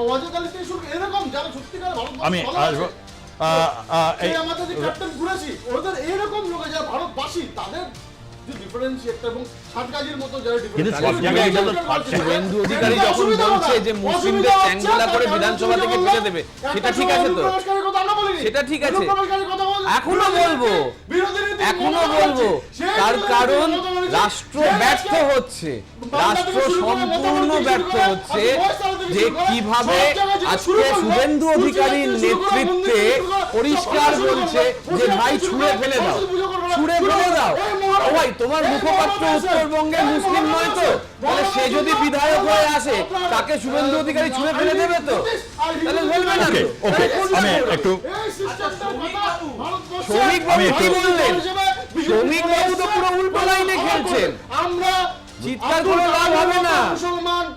Speaker 4: ওয়াজেদ আলী থেকে শুরু করে এরকম যারা সত্যিকার ভারত,
Speaker 1: আমি আসবো
Speaker 4: আমাদের যে ক্যাপ্টেন কুরেশি, ওদের এরকম লোক যারা ভারতবাসী, তাদের
Speaker 2: শুভেন্দু অধিকারী যখন বলছে যে মুসলিমদের চ্যাংদোলা করে বিধানসভা থেকে ফেলে দেবে, সেটা ঠিক আছে তো? সেটা ঠিক আছে, এখনো বলবো তার কারণ রাষ্ট্র ব্যর্থ হচ্ছে, রাষ্ট্র সম্পূর্ণ ব্যর্থ হচ্ছে। যে কিভাবে আজকে শুভেন্দু অধিকারীর নেতৃত্বে পরিষ্কার বলছে যে ভাই ছুঁড়ে ফেলে দাও, ছুঁড়ে ফেলে দাও। ও ভাই, তোমার মুখপাত্র উত্তরবঙ্গে মুসলিম নয় তো? তাহলে সে যদি বিধায়ক হয়ে আসে, তাকে শুভেন্দু অধিকারী ছুঁড়ে ফেলে দেবে তো? তাহলে বলবে না তো?
Speaker 1: আমি একটু
Speaker 2: শ্রমিক বাবু কি বললেন? শ্রমিক বাবু তো পুরো উল্টো লাইনে খেলছেন। চিৎকার করে লাভ হবে না।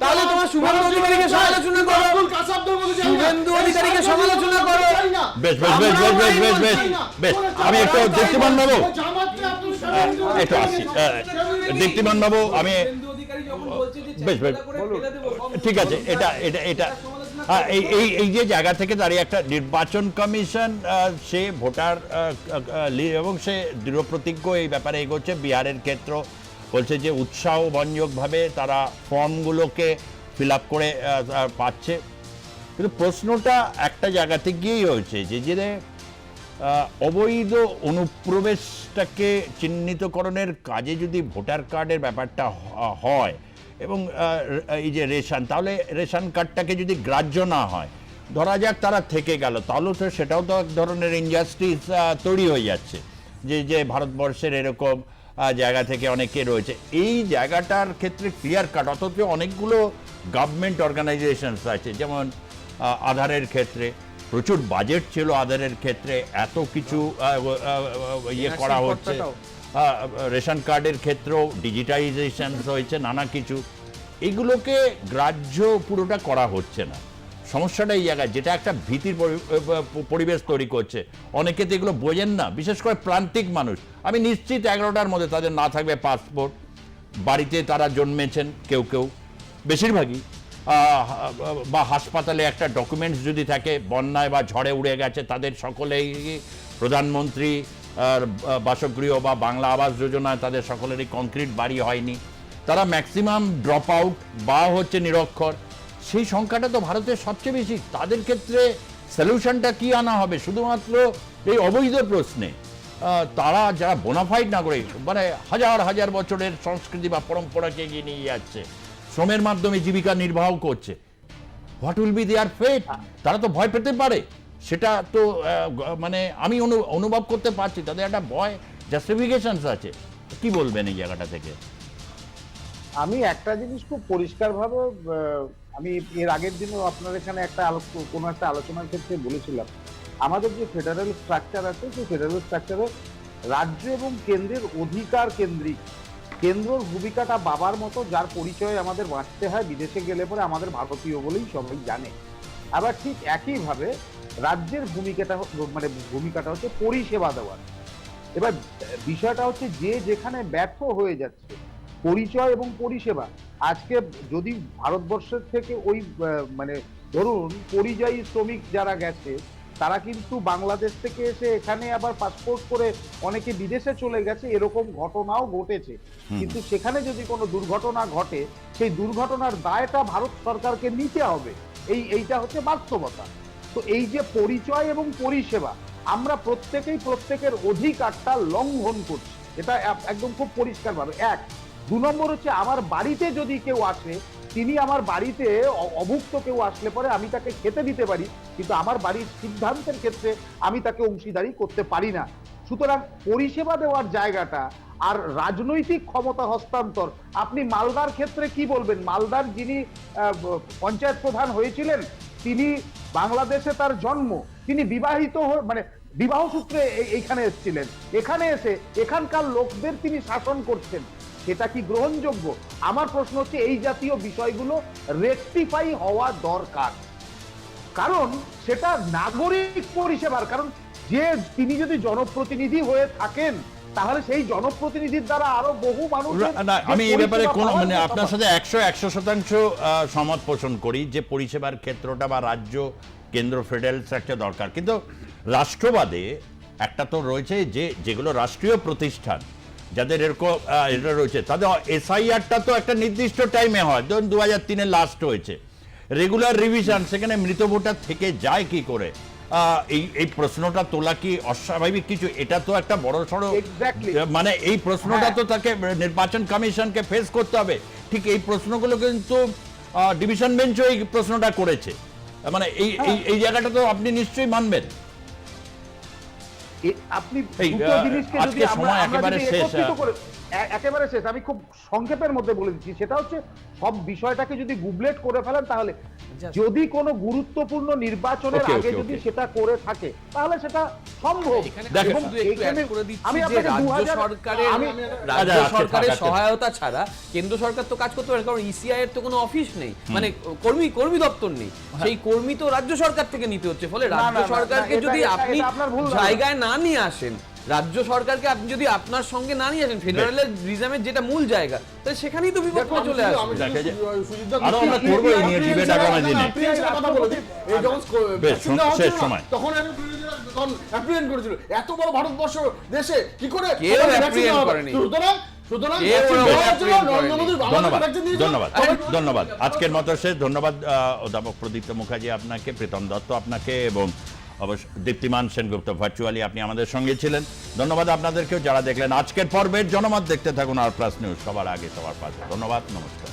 Speaker 2: তাহলে তোমার শুভেন্দু অধিকারীকে সমালোচনা করো, শুভেন্দু অধিকারীকে সমালোচনা করো।
Speaker 1: বেশ বেশ বেশ বেশ বেশ বেশ বেশ বেশ আমি একটু দীপ্তিমান বাবু একটু আসি। দীপ্তিমান বাবু, আমি বেশ বেশ ঠিক আছে। এটা এটা এটা এই যে জায়গা থেকে দাঁড়িয়ে একটা নির্বাচন কমিশন সে ভোটার এবং সে দৃঢ় প্রতিজ্ঞ এই ব্যাপারে এগোচ্ছে। বিহারের ক্ষেত্র বলছে যে উৎসাহব্যঞ্জকভাবে তারা ফর্মগুলোকে ফিল আপ করে পাচ্ছে, কিন্তু প্রশ্নটা একটা জায়গাতে গিয়েই হয়েছে যে অবৈধ অনুপ্রবেশটাকে চিহ্নিতকরণের কাজে যদি ভোটার কার্ডের ব্যাপারটা হয় এবং এই যে রেশন, তাহলে রেশন কার্ডটাকে যদি গ্রাহ্য না হয়, ধরা যাক তারা থেকে গেল, তাহলে তো সেটাও তো এক ধরনের ইনজাস্টিস তৈরি হয়ে যাচ্ছে, যে ভারতবর্ষের এরকম জায়গা থেকে অনেকে রয়েছে। এই জায়গাটার ক্ষেত্রে ক্লিয়ার কাট, অথচ অনেকগুলো গভর্নমেন্ট অর্গানাইজেশনস আছে, যেমন আধারের ক্ষেত্রে প্রচুর বাজেট ছিল, আধারের ক্ষেত্রে এত কিছু ইয়ে করা হচ্ছে, রেশন কার্ডের ক্ষেত্রেও ডিজিটাইজেশন হয়েছে, নানা কিছু, এগুলোকে গ্রাহ্য পুরোটা করা হচ্ছে না। সমস্যাটা এই জায়গায়, যেটা একটা ভীতির পরিবেশ তৈরি করছে। অনেকে তো এগুলো বোঝেন না, বিশেষ করে প্রান্তিক মানুষ। আমি নিশ্চিত 11টার মধ্যে তাদের না থাকবে পাসপোর্ট, বাড়িতে তারা জন্মেছেন কেউ কেউ, বেশিরভাগই, বা হাসপাতালে একটা ডকুমেন্টস যদি থাকে, বন্যায় বা ঝড়ে উড়ে গেছে, তাদের সকলেই প্রধানমন্ত্রী বাসগৃহ বা বাংলা আবাস যোজনায় তাদের সকলেরই কংক্রিট বাড়ি হয়নি, তারা ম্যাক্সিমাম ড্রপ আউট বা হচ্ছে নিরক্ষর। সেই সংখ্যাটা তো ভারতের সবচেয়ে বেশি। তাদের ক্ষেত্রে সলিউশনটা কি আনা হবে? শুধুমাত্র এই অবৈধ প্রশ্নে তারা যারা বোনাফাইড নাগরিক, মানে হাজার হাজার বছরের সংস্কৃতি বা পরম্পরাকে এগিয়ে নিয়ে যাচ্ছে, শ্রমের মাধ্যমে জীবিকা নির্বাহ করছে, হোয়াট উইল বি দেয়ার ফেট? তারা তো ভয় পেতে পারে, সেটা তো মানে আমি অনুভব করতে পারছি, তাদের একটা ভয়, জাস্টিফিকেশনস আছে। কি বলবেন এই জায়গাটা থেকে?
Speaker 5: আমি একটা জিনিস খুব পরিষ্কারভাবে, আমি এর আগের দিনও আপনার এখানে কোনো একটা আলোচনার ক্ষেত্রে বলেছিলাম, আমাদের যে ফেডারেল স্ট্রাকচার আছে, সেই ফেডারেল স্ট্রাকচারে রাজ্য এবং কেন্দ্রের অধিকার কেন্দ্রিক। কেন্দ্রর ভূমিকাটা বাবার মতো, যার পরিচয় আমাদের বাঁচতে হয়, বিদেশে গেলে পরে আমাদের ভারতীয় বলেই সবাই জানে। আবার ঠিক একইভাবে রাজ্যের ভূমিকাটা হচ্ছে পরিষেবা দেওয়ার। এবার বিষয়টা হচ্ছে যে যেখানে ব্যর্থ হয়ে যাচ্ছে পরিচয় এবং পরিষেবা, আজকে যদি ভারতবর্ষের থেকে ওই ধরুন পরিযায়ী শ্রমিক যারা গেছে, তারা কিন্তু বাংলাদেশ থেকে এসে এখানে আবার পাসপোর্ট করে অনেকে বিদেশে চলে গেছে, এরকম ঘটনাও ঘটেছে। কিন্তু সেখানে যদি কোনো দুর্ঘটনা ঘটে, সেই দুর্ঘটনার দায়টা ভারত সরকারকে নিতে হবে। এইটা হচ্ছে বাস্তবতা। তো এই যে পরিচয় এবং পরিষেবা, আমরা প্রত্যেকেই প্রত্যেকের অধিকারটা লঙ্ঘন করছি, এটা একদম খুব পরিষ্কারভাবে। এক, 2 নম্বর হচ্ছে আমার বাড়িতে যদি কেউ আসে, তিনি আমার বাড়িতে অভুক্ত কেউ আসলে পরে আমি তাকে খেতে দিতে পারি, কিন্তু আমার বাড়ির সিদ্ধান্তের ক্ষেত্রে আমি তাকে অংশীদারি করতে পারি না। সুতরাং পরিষেবা দেওয়ার জায়গাটা আর রাজনৈতিক ক্ষমতা হস্তান্তর, আপনি মালদার ক্ষেত্রে কি বলবেন? মালদার যিনি পঞ্চায়েত প্রধান হয়েছিলেন, তিনি বাংলাদেশে তার জন্ম, তিনি বিবাহিত মানে বিবাহ সূত্রে এইখানে এসেছিলেন, এখানে এসে এখানকার লোকদের তিনি শাসন করছেন, সেটা কি গ্রহণযোগ্য? আমার প্রশ্ন হচ্ছে এই জাতীয় বিষয়গুলো রেকটিফাই হওয়া দরকার, কারণ সেটা নাগরিক পরিষেবার। কারণ যে তিনি যদি জনপ্রতিনিধি হয়ে থাকেন, তাহলে সেই জনপ্রতিনিধির দ্বারা আরো বহু মানুষ।
Speaker 1: আমি এই ব্যাপারে কোন মানে আপনার সাথে 100% সহমত পোষণ করি যে পরিষেবার ক্ষেত্রটা বা রাজ্য কেন্দ্র ফেডারেল স্ট্রাকচার দরকার, কিন্তু রাষ্ট্রবাদে একটা তো রয়েছে যে যেগুলো রাষ্ট্রীয় প্রতিষ্ঠান যাদের এরকম এটা রয়েছে, তাদের এসআইআরটা তো একটা নির্দিষ্ট টাইমে হয়, ধরুন 2003-এ লাস্ট হয়েছে, রেগুলার রিভিশন, সেখানে মৃত ভোটার থেকে যায় কি করে? এই প্রশ্নটা তোলা কি অস্বাভাবিক কিছু? এটা তো একটা বড় সড়ো, মানে এই প্রশ্নটা তো তাকে নির্বাচন কমিশনকে ফেস করতে হবে। ঠিক এই প্রশ্নগুলো কিন্তু ডিভিশন বেঞ্চও এই প্রশ্নটা করেছে, মানে এই জায়গাটা তো আপনি নিশ্চয়ই মানবেন।
Speaker 5: আপনি দুটো জিনিসকে যদি একেবারে শেষ, আমি খুব সংক্ষেপের মধ্যে বলে দিচ্ছি, সেটা হচ্ছে সব বিষয়টাকে যদি গুবলেট করে ফেলেন, তাহলে যদি কোনো গুরুত্বপূর্ণ নির্বাচনের আগে যদি সেটা করে থাকে, তাহলে সেটা সম্ভব।
Speaker 2: আমি রাজ্য সরকারের সহায়তা ছাড়া কেন্দ্র সরকার তো কাজ করতে পারে, কারণ ইসিআই এর তো কোনো অফিস নেই, মানে কর্মী দপ্তর নেই, সেই কর্মী তো রাজ্য সরকার থেকে নিতে হচ্ছে। ফলে রাজ্য সরকারকে যদি আপনি জায়গায় না নিয়ে আসেন, রাজ্য সরকারকে আপনি যদি আপনার সঙ্গে না নিয়ে আসেন ফেডারেল রিজমের যেটা মূল জায়গা, তাহলে সেখানেই তো বিপদ চলে আসবে।
Speaker 1: আরো আমরা করব এই নিয়ে ডিবেট আগামী দিনে। শেষ সময়
Speaker 4: তখন অ্যাপ্রিহেন্ড করেছিল এত বড় ভারতবর্ষ দেশে, কি করে
Speaker 2: কেউ অ্যাপ্রিহেন্ড করেনি।
Speaker 1: ধন্যবাদ। আজকের মতো শেষ। ধন্যবাদ অধ্যাপক প্রদীপ্ত মুখার্জি আপনাকে, প্রীতম দত্ত আপনাকে, এবং অবশ্য দীপ্তিমান সেনগুপ্ত ভার্চুয়ালি আপনি আমাদের সঙ্গে ছিলেন। ধন্যবাদ আপনাদেরকেও যারা দেখলেন আজকের পর্বের জনমত। দেখতে থাকুন আর প্লাস নিউজ, সবার আগে সবার পাশে। ধন্যবাদ, নমস্কার।